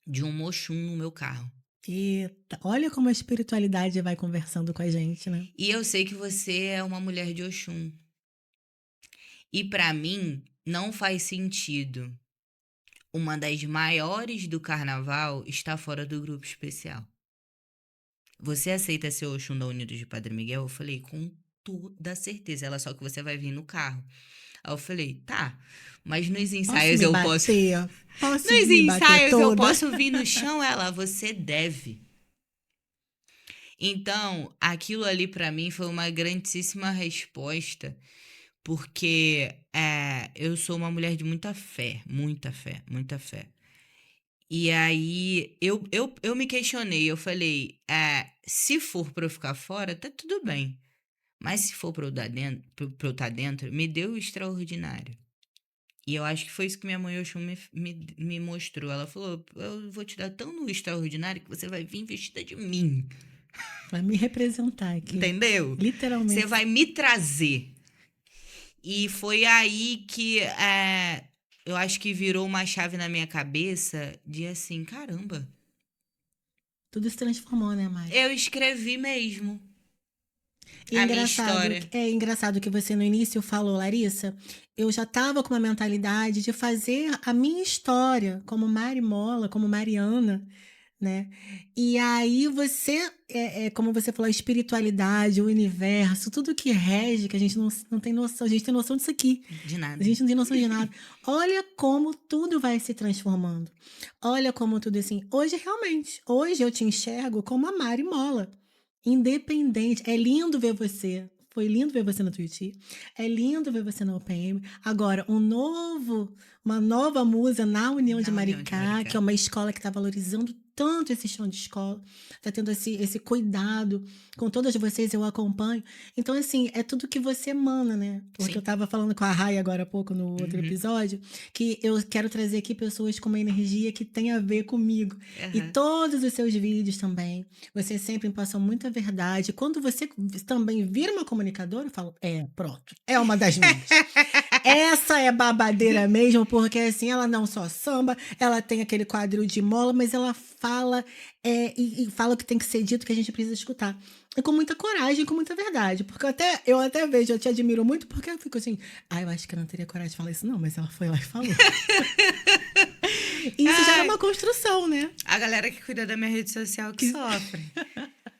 de um mochum no meu carro. Eita, olha como a espiritualidade vai conversando com a gente, né? E eu sei que você é uma mulher de Oxum. E para mim, não faz sentido uma das maiores do carnaval estar fora do grupo especial. Você aceita ser Oxum da Unidos de Padre Miguel? Eu falei, com toda certeza. Ela, só que você vai vir no carro. Aí eu falei, tá, mas nos Posso ensaios me eu posso... bater? Posso Nos me bater ensaios eu toda? posso vir no chão? Ela, você deve. Então, aquilo ali pra mim foi uma grandíssima resposta, porque eu sou uma mulher de muita fé, muita fé, muita fé. E aí, eu me questionei, eu falei, se for pra eu ficar fora, tá tudo bem. Mas se for pra eu estar dentro, me dê o extraordinário. E eu acho que foi isso que minha mãe Oxum me mostrou. Ela falou, eu vou te dar tão no extraordinário que você vai vir vestida de mim. Vai me representar aqui. Entendeu? Literalmente. Você vai me trazer. E foi aí que eu acho que virou uma chave na minha cabeça de assim, caramba, Tudo se transformou, né, Mari? eu escrevi mesmo E a minha história. é engraçado que você no início falou, Larissa, eu já estava com uma mentalidade de fazer a minha história como Mari Mola, como Mariana, né? E aí você, como você falou, a espiritualidade, o universo, tudo que rege, que a gente não tem noção, a gente tem noção disso aqui. De nada. A gente não tem noção de nada. Olha como tudo vai se transformando. Olha como tudo assim. Hoje eu te enxergo como a Mari Mola. Independente. É lindo ver você. Foi lindo ver você no Twitch. É lindo ver você na UPM. Agora, uma nova musa na União de Maricá, que é uma escola que está valorizando tanto esse chão de escola, está tendo esse cuidado com todas vocês, eu acompanho. Então, assim, é tudo que você emana, né? Porque Sim. eu estava falando com a Rai agora há pouco no outro episódio, que eu quero trazer aqui pessoas com uma energia que tem a ver comigo. E todos os seus vídeos também, você sempre me passou muita verdade. Quando você também vira uma comunicadora, eu falo, pronto, é uma das minhas. Essa é babadeira mesmo, porque assim, ela não só samba, ela tem aquele quadril de mola, mas ela fala e fala o que tem que ser dito, que a gente precisa escutar. E com muita coragem, com muita verdade. Porque eu até vejo, eu te admiro muito, porque eu fico assim, eu acho que eu não teria coragem de falar isso, não, mas ela foi lá e falou. E isso já é uma construção, né? A galera que cuida da minha rede social que sofre.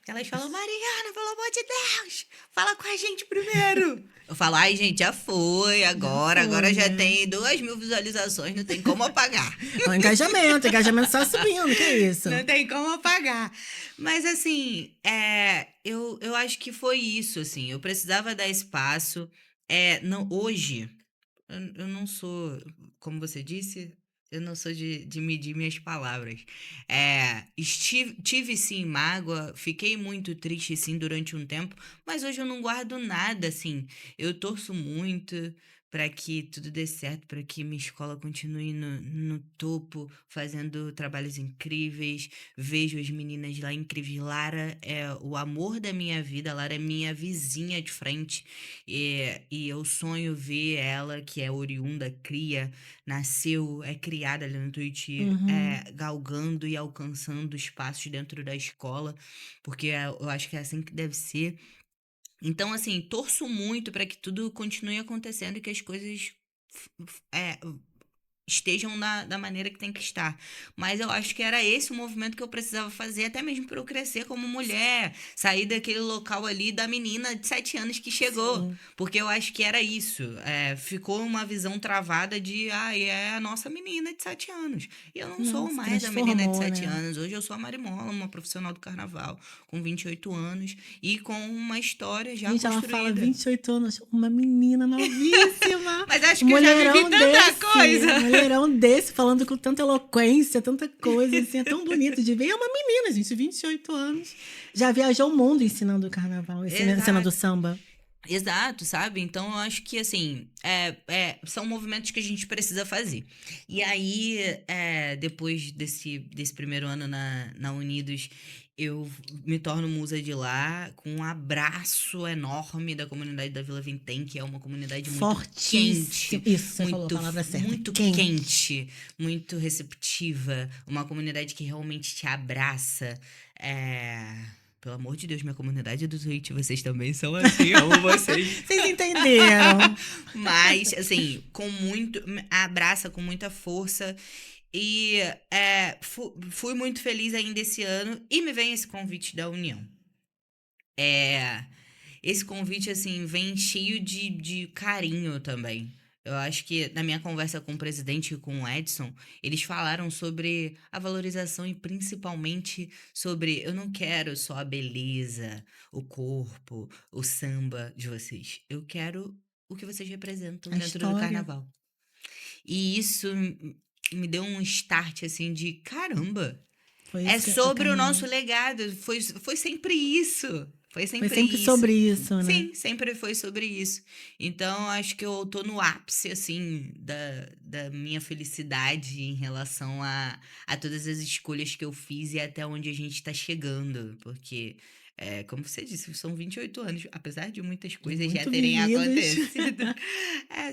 Elas falam, Mariana, pelo amor de Deus, fala com a gente primeiro. Eu falo, ai, gente, já foi, agora já tem 2.000 visualizações, não tem como apagar. O engajamento só subindo, que é isso? Não tem como apagar. Mas, assim, eu acho que foi isso, assim, eu precisava dar espaço. Hoje, eu não sou, como você disse... Eu não sou de medir minhas palavras. Tive sim mágoa, fiquei muito triste sim durante um tempo, mas hoje eu não guardo nada, assim. Eu torço muito para que tudo dê certo, para que minha escola continue no topo, fazendo trabalhos incríveis. Vejo as meninas lá incríveis. Lara é o amor da minha vida, Lara é minha vizinha de frente. E eu sonho ver ela, que é oriunda, cria, nasceu, é criada ali no Tuiuti, Uhum. galgando e alcançando espaços dentro da escola, porque eu acho que é assim que deve ser. Então, assim, torço muito para que tudo continue acontecendo e que as coisas estejam da maneira que tem que estar. Mas eu acho que era esse o movimento que eu precisava fazer, até mesmo para eu crescer como mulher, sair daquele local ali da menina de 7 anos que chegou. Sim. Porque eu acho que era isso. Ficou uma visão travada de, é a nossa menina de 7 anos. E eu não Não, sou se mais a menina de transformou, 7 né? anos. Hoje eu sou a Marimola, uma profissional do carnaval, com 28 anos e com uma história já Gente, ela fala construída. 28 anos, uma menina novíssima. Mas acho Um que eu já vivi mulherão tanta desse, coisa. um mulherão desse, falando com tanta eloquência, tanta coisa, assim, é tão bonito de ver. É uma menina, gente, 28 anos. Já viajou o mundo ensinando carnaval, ensinando Exato. samba. Exato, sabe? Então eu acho que assim, são movimentos que a gente precisa fazer. E aí, depois desse primeiro ano na Unidos, eu me torno musa de lá, com um abraço enorme da comunidade da Vila Vintém, que é uma comunidade muito Fortíssimo. quente, Isso, você falou a palavra certa. muito Quente. quente, muito receptiva, uma comunidade que realmente te abraça. Pelo amor de Deus, minha comunidade do Twitch, vocês também são assim, amo vocês. Vocês entenderam? Mas, assim, abraça com muita força. E fui muito feliz ainda esse ano. E me vem esse convite da União. Esse convite, assim, vem cheio de carinho também. Eu acho que na minha conversa com o presidente e com o Edson, eles falaram sobre a valorização e principalmente sobre eu não quero só a beleza, o corpo, o samba de vocês. Eu quero o que vocês representam A dentro do história. carnaval. E isso me deu um start assim de caramba. Foi É isso que o sobre o nosso caminho. legado. Foi sempre isso. Foi Foi sempre sempre isso. sobre isso, né? Sim, sempre foi sobre isso. Então, acho que eu tô no ápice, assim, da minha felicidade em relação a todas as escolhas que eu fiz e até onde a gente tá chegando. Porque, como você disse, são 28 anos, apesar de muitas coisas já Muito terem vividos. acontecido.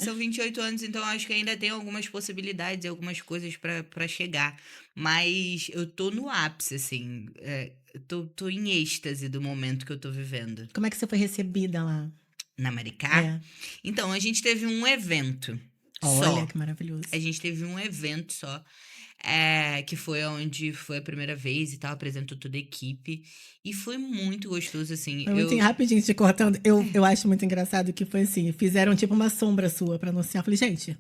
São 28 anos, então acho que ainda tem algumas possibilidades e algumas coisas pra chegar. Mas eu tô no ápice, assim. Tô em êxtase do momento que eu tô vivendo. Como é que você foi recebida lá? Na Maricá? É. Então, a gente teve um evento Olha só. que maravilhoso. A gente teve um evento só. Que foi onde foi a primeira vez e tal, apresentou toda a equipe. E foi muito gostoso, assim. Foi muito rapidinho te cortando. Eu acho muito engraçado que foi assim: fizeram tipo uma sombra sua pra anunciar. Eu falei, gente,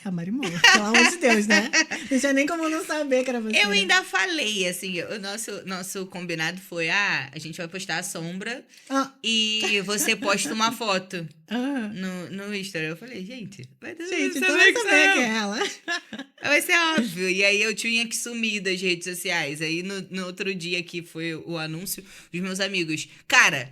é a Marimola, pelo amor de Deus, né? Não tinha nem como não saber que era você. Eu ainda falei, assim, o nosso combinado foi: a gente vai postar a sombra Ah, e você posta uma foto ah. no Instagram. Eu falei, gente, vai todo Gente, mundo então saber eu que sou sabia que eu. é ela. Vai ser óbvio. E aí eu tinha que sumir das redes sociais. Aí no outro dia que foi o anúncio, os meus amigos, cara,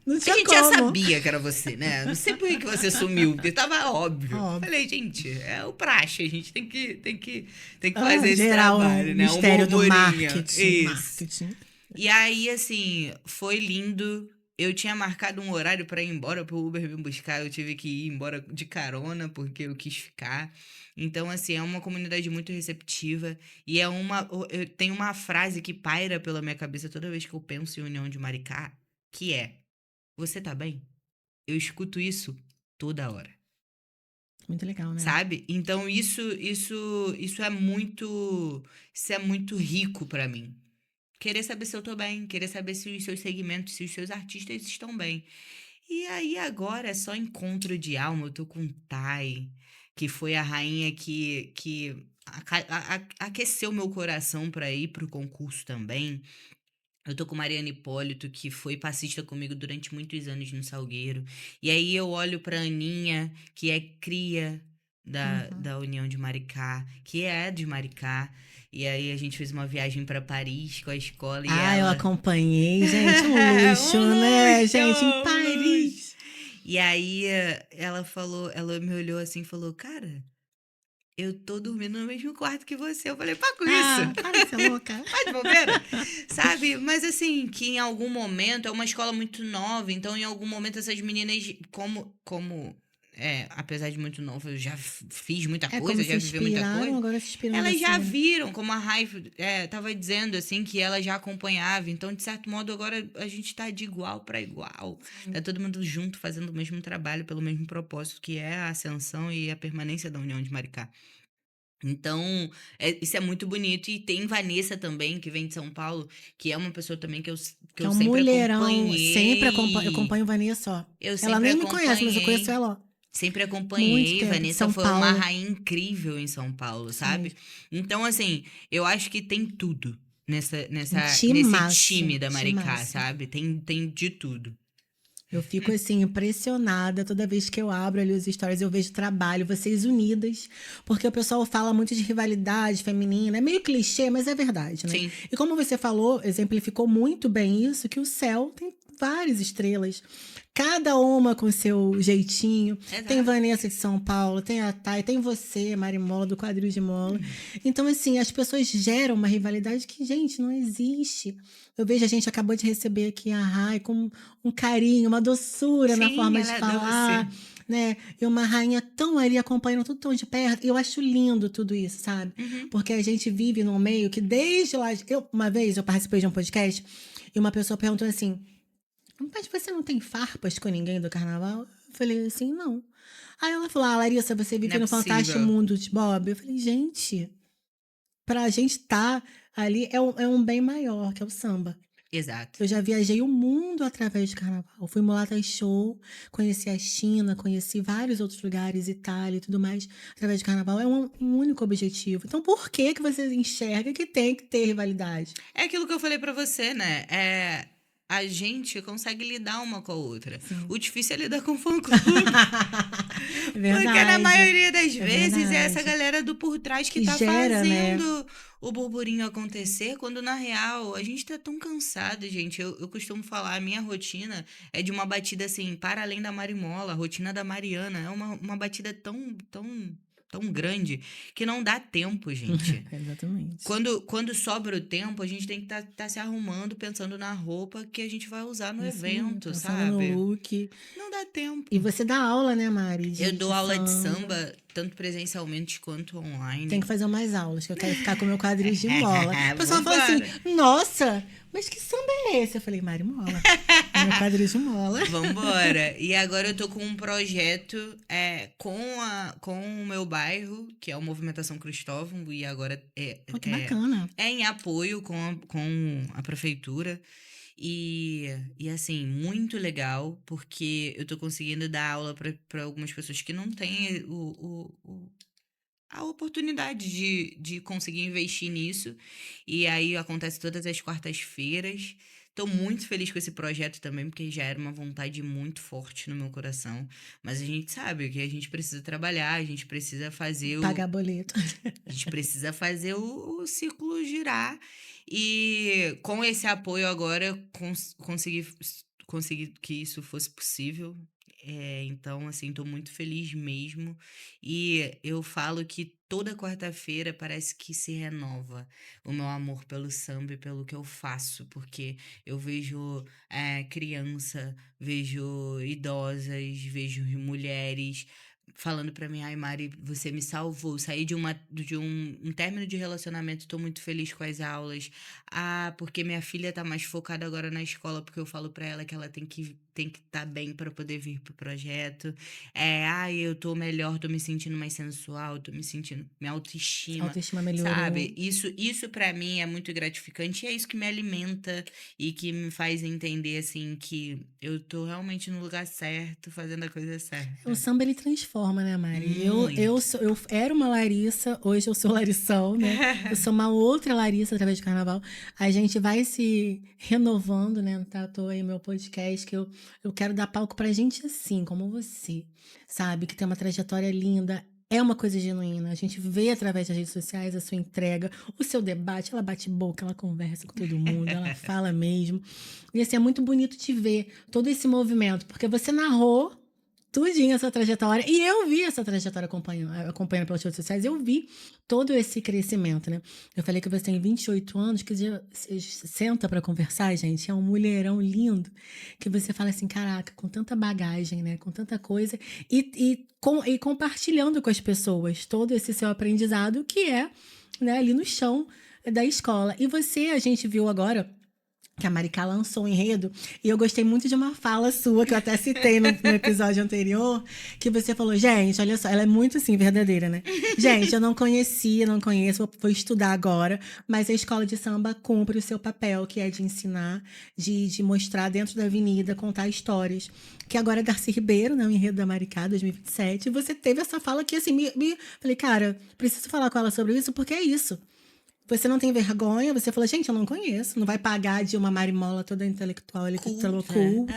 Não a tinha gente já como. sabia que era você, né? Não sei por que você sumiu, porque tava óbvio. Óbvio. Falei, gente, é o praxe, a gente tem que fazer esse Geral, trabalho, o né? mistério do murmurinho. marketing. Isso. Marketing. E aí, assim, foi lindo. Eu tinha marcado um horário pra ir embora, pro Uber me buscar. Eu tive que ir embora de carona, porque eu quis ficar. Então, assim, é uma comunidade muito receptiva. E tem uma frase que paira pela minha cabeça toda vez que eu penso em União de Maricá, que é: você tá bem? Eu escuto isso toda hora. Muito legal, né? Sabe? Então, isso é muito. Isso é muito rico pra mim. Querer saber se eu tô bem, querer saber se os seus segmentos, se os seus artistas estão bem. E aí agora é só encontro de alma. Eu tô com Thay, que foi a rainha que aqueceu meu coração pra ir pro concurso também. Eu tô com Mariana Hipólito, que foi passista comigo durante muitos anos no Salgueiro. E aí eu olho pra Aninha, que é cria Uhum. da União de Maricá, que é de Maricá. E aí a gente fez uma viagem pra Paris com a escola e Ah, eu ela... acompanhei. Gente, um luxo, Um né, luxo, gente? Em um luxo. Paris. E aí ela me olhou assim e falou, cara, eu tô dormindo no mesmo quarto que você. Eu falei, pá com isso. Ah, para de ser louca. Tá de bobeira, sabe? Mas assim, que em algum momento, é uma escola muito nova, então em algum momento essas meninas, apesar de muito nova, eu já fiz muita É como coisa, se já vivi muita inspiraram, coisa. agora se inspiram em Elas já você, né? viram, como a Raif tava dizendo, assim, que ela já acompanhava. Então, de certo modo, agora a gente tá de igual para igual. Tá todo mundo junto, fazendo o mesmo trabalho, pelo mesmo propósito, que é a ascensão e a permanência da União de Maricá. Então, isso é muito bonito. E tem Vanessa também, que vem de São Paulo, que é uma pessoa também que Que é eu um sempre mulherão, sempre acompanho, eu acompanhei. acompanho Vanessa, ó. Eu Ela sempre nem me conhece, mas eu conheço acompanhei. ela, ó. Sempre Muito acompanhei. tempo, de Vanessa São foi uma Paulo. rainha incrível em São Paulo, Isso sabe? mesmo. Então, assim, eu acho que tem tudo Um nesse timaço, time da Maricá, timaço. sabe? Tem de tudo. Eu fico assim, impressionada toda vez que eu abro ali os stories, eu vejo trabalho, vocês unidas, porque o pessoal fala muito de rivalidade feminina, é meio clichê, mas é verdade, né? Sim, E como você falou, exemplificou muito bem isso, que o céu tem várias estrelas, cada uma com seu jeitinho. Tem exato. Vanessa de São Paulo, tem a Thay, tem você, Marimola, do Quadril de Mola. Então, assim, as pessoas geram uma rivalidade que, gente, não existe. Eu vejo, a gente acabou de receber aqui a Rai com um carinho, uma doçura na Sim, forma de ela é doce. falar, né? E uma rainha tão ali acompanhando tudo tão de perto. Eu acho lindo tudo isso, sabe? Uhum. Porque a gente vive num meio que desde lá. Uma vez eu participei de um podcast e uma pessoa perguntou assim: Mas você não tem farpas com ninguém do carnaval? Eu falei assim: não. Aí ela falou: Ah, Larissa, você Não vive é no fantástico possível. mundo de Bob. Eu falei: Gente, pra gente estar ali é um bem maior, que é o samba. Exato. Eu já viajei o mundo através de carnaval. Fui Mulata Show, conheci a China, conheci vários outros lugares, Itália e tudo mais, através de carnaval. É um único objetivo. Então, por que que você enxerga que tem que ter rivalidade? É aquilo que eu falei pra você, né? A gente consegue lidar uma com a outra. Sim. O difícil é lidar com o fã-clube. É Porque na verdade. maioria das É vezes é essa verdade. galera do por trás que Que tá gera, né? fazendo o burburinho acontecer, quando na real a gente tá tão cansado, gente. Eu costumo falar, a minha rotina é de uma batida assim, para além da Marimola, a rotina da Mariana. É uma batida tão grande que não dá tempo, gente. Exatamente. Quando sobra o tempo, a gente tem que tá se arrumando, pensando na roupa que a gente vai usar no Isso mesmo. evento, Pensando no sabe? look. Não dá E tempo. você dá aula, né, Mari? Eu De dou aula de samba. samba, tanto presencialmente quanto Tem online. que fazer mais aulas, que eu quero ficar com o meu quadril de mola. O pessoal fala assim, Vambora! nossa, mas que samba é esse? Eu falei, Mari Mola. É meu quadril de mola. Vambora! E agora eu tô com um projeto com o meu bairro, que é o Movimentação Cristóvão, e agora Pô, que bacana. é em apoio com a prefeitura. E assim, muito legal, porque eu tô conseguindo dar aula para algumas pessoas que não têm a oportunidade de conseguir investir nisso. E aí acontece todas as quartas-feiras. Tô muito feliz com esse projeto também, porque já era uma vontade muito forte no meu coração. Mas a gente sabe que a gente precisa trabalhar, a gente precisa fazer Pagar boleto. a gente precisa fazer o círculo girar. E com esse apoio agora, eu consegui que isso fosse possível. Então, assim, tô muito feliz mesmo. E eu falo que toda quarta-feira parece que se renova o meu amor pelo samba e pelo que eu faço, porque eu vejo criança, vejo idosas, vejo mulheres falando pra mim, ai Mari, você me salvou. Saí de um término de relacionamento, tô muito feliz com as aulas. Ah, porque minha filha tá mais focada agora na escola, porque eu falo pra ela que ela tem que estar bem pra poder vir pro projeto. Ai, eu tô melhor, tô me sentindo mais sensual, tô me sentindo, minha A autoestima, autoestima melhorou. sabe? Isso para mim é muito gratificante e é isso que me alimenta e que me faz entender, assim, que eu tô realmente no lugar certo, fazendo a coisa O certa. samba, ele transforma, né, Mari? Muito. Eu era uma Larissa, hoje eu sou Larissão, né? Eu sou uma outra Larissa através do carnaval. A gente vai se renovando, né? Não tá à toa aí meu podcast, que eu quero dar palco pra gente assim, como você, sabe? Que tem uma trajetória linda. É uma coisa genuína. A gente vê através das redes sociais a sua entrega, o seu debate. Ela bate boca, ela conversa com todo mundo, ela fala mesmo. E assim, é muito bonito te ver todo esse movimento, porque você narrou. tudinho essa trajetória. E eu vi essa trajetória acompanhando pelas redes sociais, eu vi todo esse crescimento, né? Eu falei que você tem 28 anos, que você senta pra conversar, gente, é um mulherão lindo, que você fala assim, caraca, com tanta bagagem, né? Com tanta coisa, e compartilhando com as pessoas todo esse seu aprendizado, que é, né, ali no chão da escola. E você, a gente viu agora que a Maricá lançou um enredo, e eu gostei muito de uma fala sua, que eu até citei no episódio anterior, que você falou, gente, olha só, ela é muito, assim, verdadeira, né? Gente, eu não conhecia, não conheço, vou estudar agora, mas a escola de samba cumpre o seu papel, que é de ensinar, de mostrar dentro da avenida, contar histórias. Que agora é Darcy Ribeiro, né? O enredo da Maricá, 2027, e você teve essa fala que, assim, falei, cara, preciso falar com ela sobre isso, porque é isso. Você não tem vergonha, você fala, gente, eu não conheço. Não vai pagar de uma marimola toda intelectual, ele que falou Culta.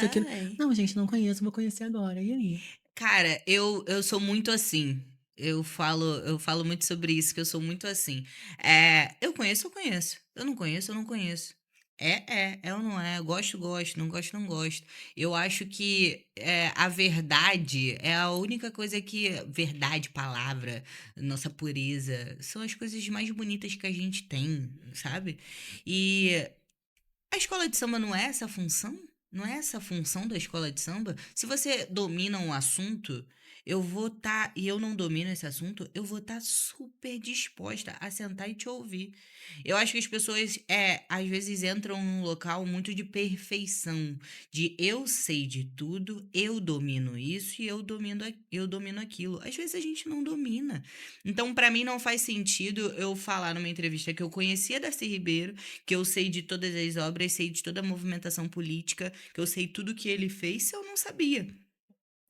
culta. Ai. Não, gente, não conheço, vou conhecer agora. E aí? Cara, eu sou muito assim. Eu falo muito sobre isso, que eu sou muito assim. Eu conheço, eu conheço. Eu não conheço, eu não conheço. É ou não é? Gosto, gosto, não gosto, não gosto. Eu acho que a verdade é a única coisa que. Verdade, palavra, nossa pureza, são as coisas mais bonitas que a gente tem, sabe? E a escola de samba não é essa a função? Não é essa a função da escola de samba? Se você domina um assunto, eu vou estar, e eu não domino esse assunto, eu vou estar super disposta a sentar e te ouvir. Eu acho que as pessoas, às vezes, entram num local muito de perfeição, de eu sei de tudo, eu domino isso e eu domino aquilo. Às vezes a gente não domina. Então, para mim, não faz sentido eu falar numa entrevista que eu conhecia Darcy Ribeiro, que eu sei de todas as obras, sei de toda a movimentação política, que eu sei tudo que ele fez, se eu não sabia.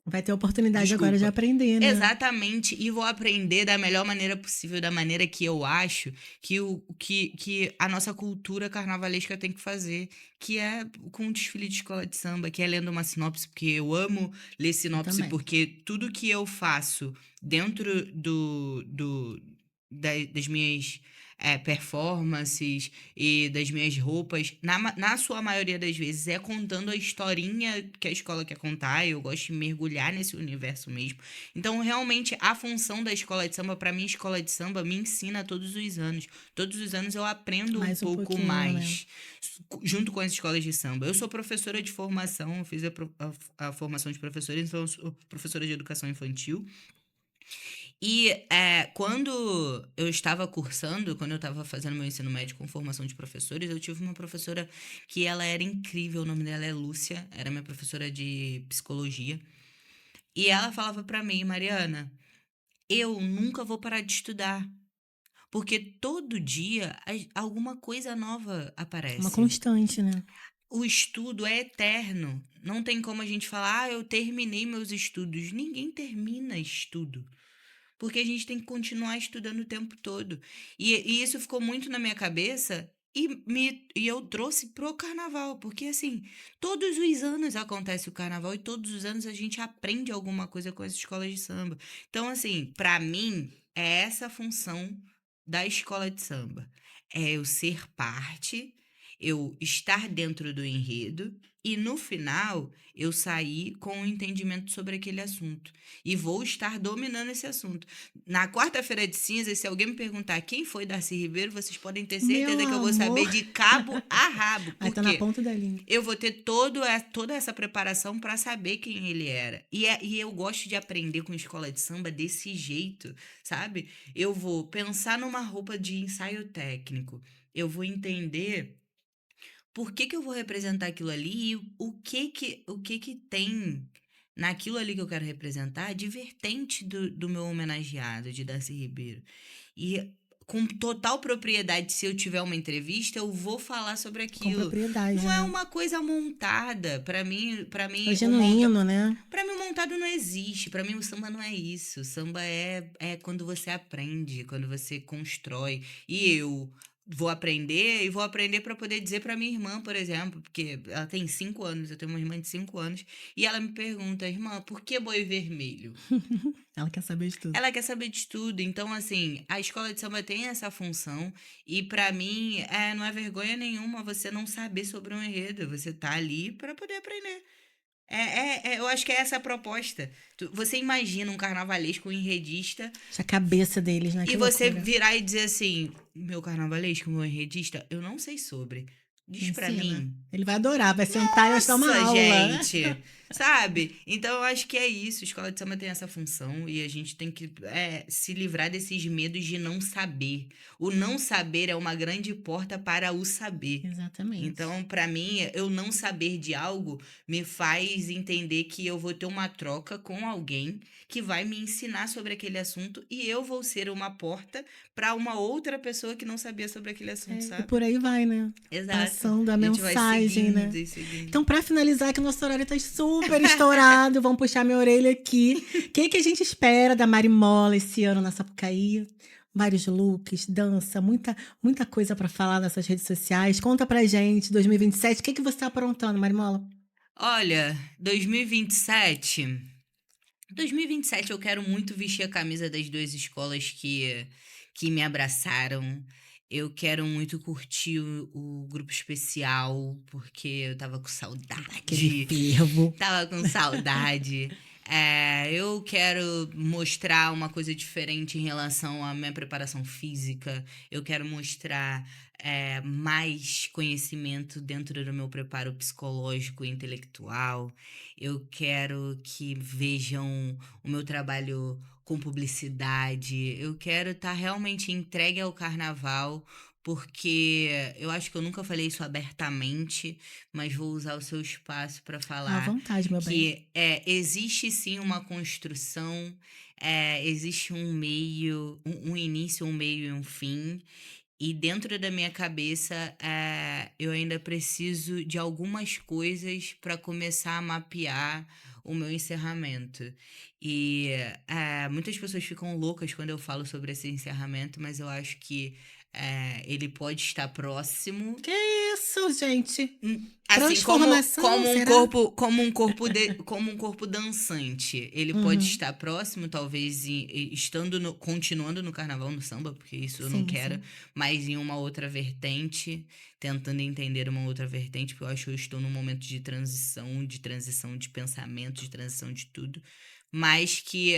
Vai ter oportunidade agora de Desculpa. aprender, né? Exatamente, e vou aprender da melhor maneira possível, da maneira que eu acho que a nossa cultura carnavalesca tem que fazer, que é com um desfile de escola de samba, que é lendo uma sinopse, porque eu amo ler Eu sinopse, também. porque tudo que eu faço dentro das minhas performances e das minhas roupas, na sua maioria das vezes, é contando a historinha que a escola quer contar. Eu gosto de mergulhar nesse universo mesmo. Então, realmente, a função da escola de samba, para mim, a escola de samba me ensina todos os anos. Todos os anos eu aprendo um Mais um pouco pouquinho, né? mais junto com as escolas de samba. Eu sou professora de formação, eu fiz a formação de professora, então eu sou professora de educação infantil. E quando eu estava cursando, quando eu estava fazendo meu ensino médio com formação de professores, eu tive uma professora que ela era incrível, o nome dela é Lúcia, era minha professora de psicologia. E ela falava pra mim, Mariana, eu nunca vou parar de estudar, porque todo dia alguma coisa nova Uma aparece. constante, né? O estudo é eterno. Não tem como a gente falar, eu terminei meus estudos. Ninguém termina estudo. Porque a gente tem que continuar estudando o tempo todo. E isso ficou muito na minha cabeça e eu trouxe pro carnaval. Porque, assim, todos os anos acontece o carnaval e todos os anos a gente aprende alguma coisa com as escolas de samba. Então, assim, pra mim, é essa a função da escola de samba. É eu ser parte, eu estar dentro do enredo e, no final, eu sair com um entendimento sobre aquele assunto. E vou estar dominando esse assunto. Na quarta-feira de cinzas, se alguém me perguntar quem foi Darcy Ribeiro, vocês podem ter Meu certeza que eu vou saber amor. de cabo a rabo. Aí Por tá na quê? ponta da língua. Eu vou ter toda essa preparação para saber quem ele era. E eu gosto de aprender com escola de samba desse jeito, sabe? Eu vou pensar numa roupa de ensaio técnico. Eu vou entender por que que eu vou representar aquilo ali e o que que tem naquilo ali que eu quero representar de vertente do meu homenageado, de Darcy Ribeiro. E com total propriedade, se eu tiver uma entrevista, eu vou falar sobre Com aquilo. propriedade, Não é né? uma coisa montada. É Para mim genuíno, né? o montado não existe. Para mim o samba não é isso. O samba é quando você aprende, quando você constrói. E eu vou aprender para poder dizer para minha irmã, por exemplo, porque ela tem 5 anos, eu tenho uma irmã de 5 anos, e ela me pergunta, irmã, por que boi vermelho? Ela quer saber de tudo. Ela quer saber de tudo. Então, assim, a escola de samba tem essa função. E pra mim, não é vergonha nenhuma você não saber sobre um enredo. Você tá ali pra poder aprender. Eu acho que é essa a proposta. Você imagina um carnavalesco, um enredista, A cabeça deles, né? e Que você loucura. virar e dizer assim: meu carnavalesco, meu enredista, eu não sei sobre. Me Diz pra ensina. mim. Ele vai adorar, vai sentar e vai te dar uma Nossa, aula. gente! Sabe? Então eu acho que é isso. A escola de samba tem essa função e a gente tem que se livrar desses medos de não saber. O não saber é uma grande porta para o saber. Exatamente. Então, pra mim, eu não saber de algo me faz entender que eu vou ter uma troca com alguém que vai me ensinar sobre aquele assunto e eu vou ser uma porta para uma outra pessoa que não sabia sobre aquele assunto, E sabe? por aí vai, né? Exato. Passando a A gente vai mensagem, né? seguindo e seguindo. Então, pra finalizar, que o nosso horário tá super estourado, vamos puxar minha orelha aqui. O que, que a gente espera da Marimola esse ano na Sapucaí? Vários looks, dança, muita coisa pra falar nas suas redes sociais. Conta pra gente, 2027, o que, que você tá aprontando, Marimola? Olha, 2027. 2027 eu quero muito vestir a camisa das duas escolas que me abraçaram. Eu quero muito curtir o grupo especial, porque eu tava com Aquele saudade. fervo. Tava com saudade. Eu quero mostrar uma coisa diferente em relação à minha preparação física. Eu quero mostrar mais conhecimento dentro do meu preparo psicológico e intelectual. Eu quero que vejam o meu trabalho com publicidade. Eu quero estar realmente entregue ao carnaval, porque eu acho que eu nunca falei isso abertamente, mas vou usar o seu espaço para À falar vontade, meu bem. que existe sim uma construção, existe um meio, um início, um meio e um fim. E dentro da minha cabeça, eu ainda preciso de algumas coisas para começar a mapear o meu encerramento. E muitas pessoas ficam loucas quando eu falo sobre esse encerramento, mas eu acho que ele pode estar próximo. Que isso, gente? Assim, Transformação, será? como um corpo dançante. Ele pode Uhum. estar próximo, talvez continuando no carnaval, no samba, porque isso eu não Sim, quero, sim. mas em uma outra vertente, tentando entender uma outra vertente, porque eu acho que eu estou num momento de transição de pensamento, de transição de tudo. Mas que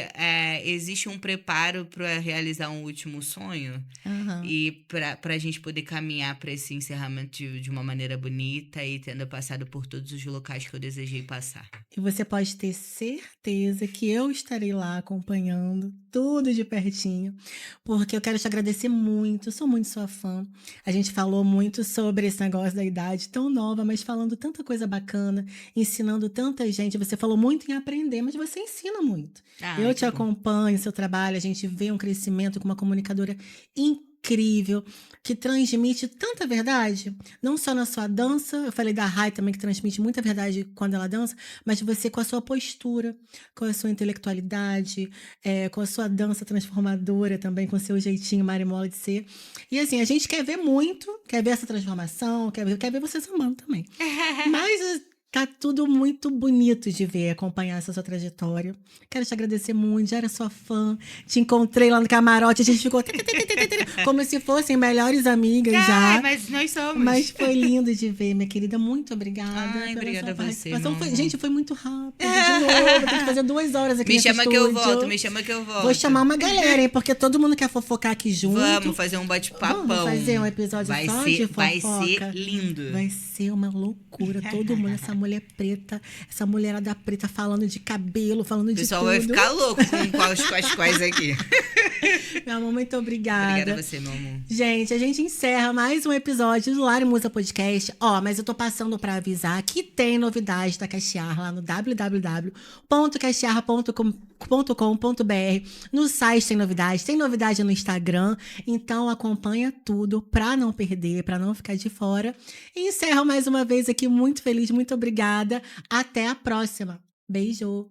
existe um preparo para realizar um último sonho. Aham. E para a gente poder caminhar para esse encerramento de uma maneira bonita e tendo passado por todos os locais que eu desejei passar. E você pode ter certeza que eu estarei lá acompanhando tudo de pertinho, porque eu quero te agradecer muito, sou muito sua fã. A gente falou muito sobre esse negócio da idade tão nova, mas falando tanta coisa bacana, ensinando tanta gente. Você falou muito em aprender, mas você ensina muito. Ah, Eu te que bom. acompanho, seu trabalho, a gente vê um crescimento com uma comunicadora incrível, que transmite tanta verdade, não só na sua dança, eu falei da Rai também, que transmite muita verdade quando ela dança, mas você com a sua postura, com a sua intelectualidade, com a sua dança transformadora também, com o seu jeitinho marimola de ser. E assim, a gente quer ver muito, quer ver essa transformação, quer ver você sambando também. Mas tá tudo muito bonito de ver, acompanhar essa sua trajetória. Quero te agradecer muito, já era sua fã. Te encontrei lá no camarote, a gente ficou como se fossem melhores amigas Ai, já. mas nós somos. Mas foi lindo de ver, minha querida. Muito obrigada Ai, pela obrigada sua a você, participação. meu amor. Gente, foi muito rápido. De novo, tem que fazer 2 horas aqui Me nesse chama que eu estúdio. volto, me chama que eu volto. Vou chamar uma galera, hein? Porque todo mundo quer fofocar aqui junto. Vamos fazer um bate-papão. Vamos fazer um episódio só de Vai fofoca. ser lindo. Vai ser uma loucura. Todo mundo, essa mulher preta, essa mulherada preta falando de cabelo, falando O de pessoal tudo. vai ficar louco com quais aqui. Meu amor, muito obrigada. Obrigada a você, meu amor. Gente, a gente encerra mais um episódio do Lar e Musa Podcast. Mas eu tô passando pra avisar que tem novidade da Caxiar lá no www.caxiar.com.br. No site tem novidade no Instagram. Então acompanha tudo pra não perder, pra não ficar de fora. E encerro mais uma vez aqui muito feliz, muito obrigada. Até a próxima. Beijo!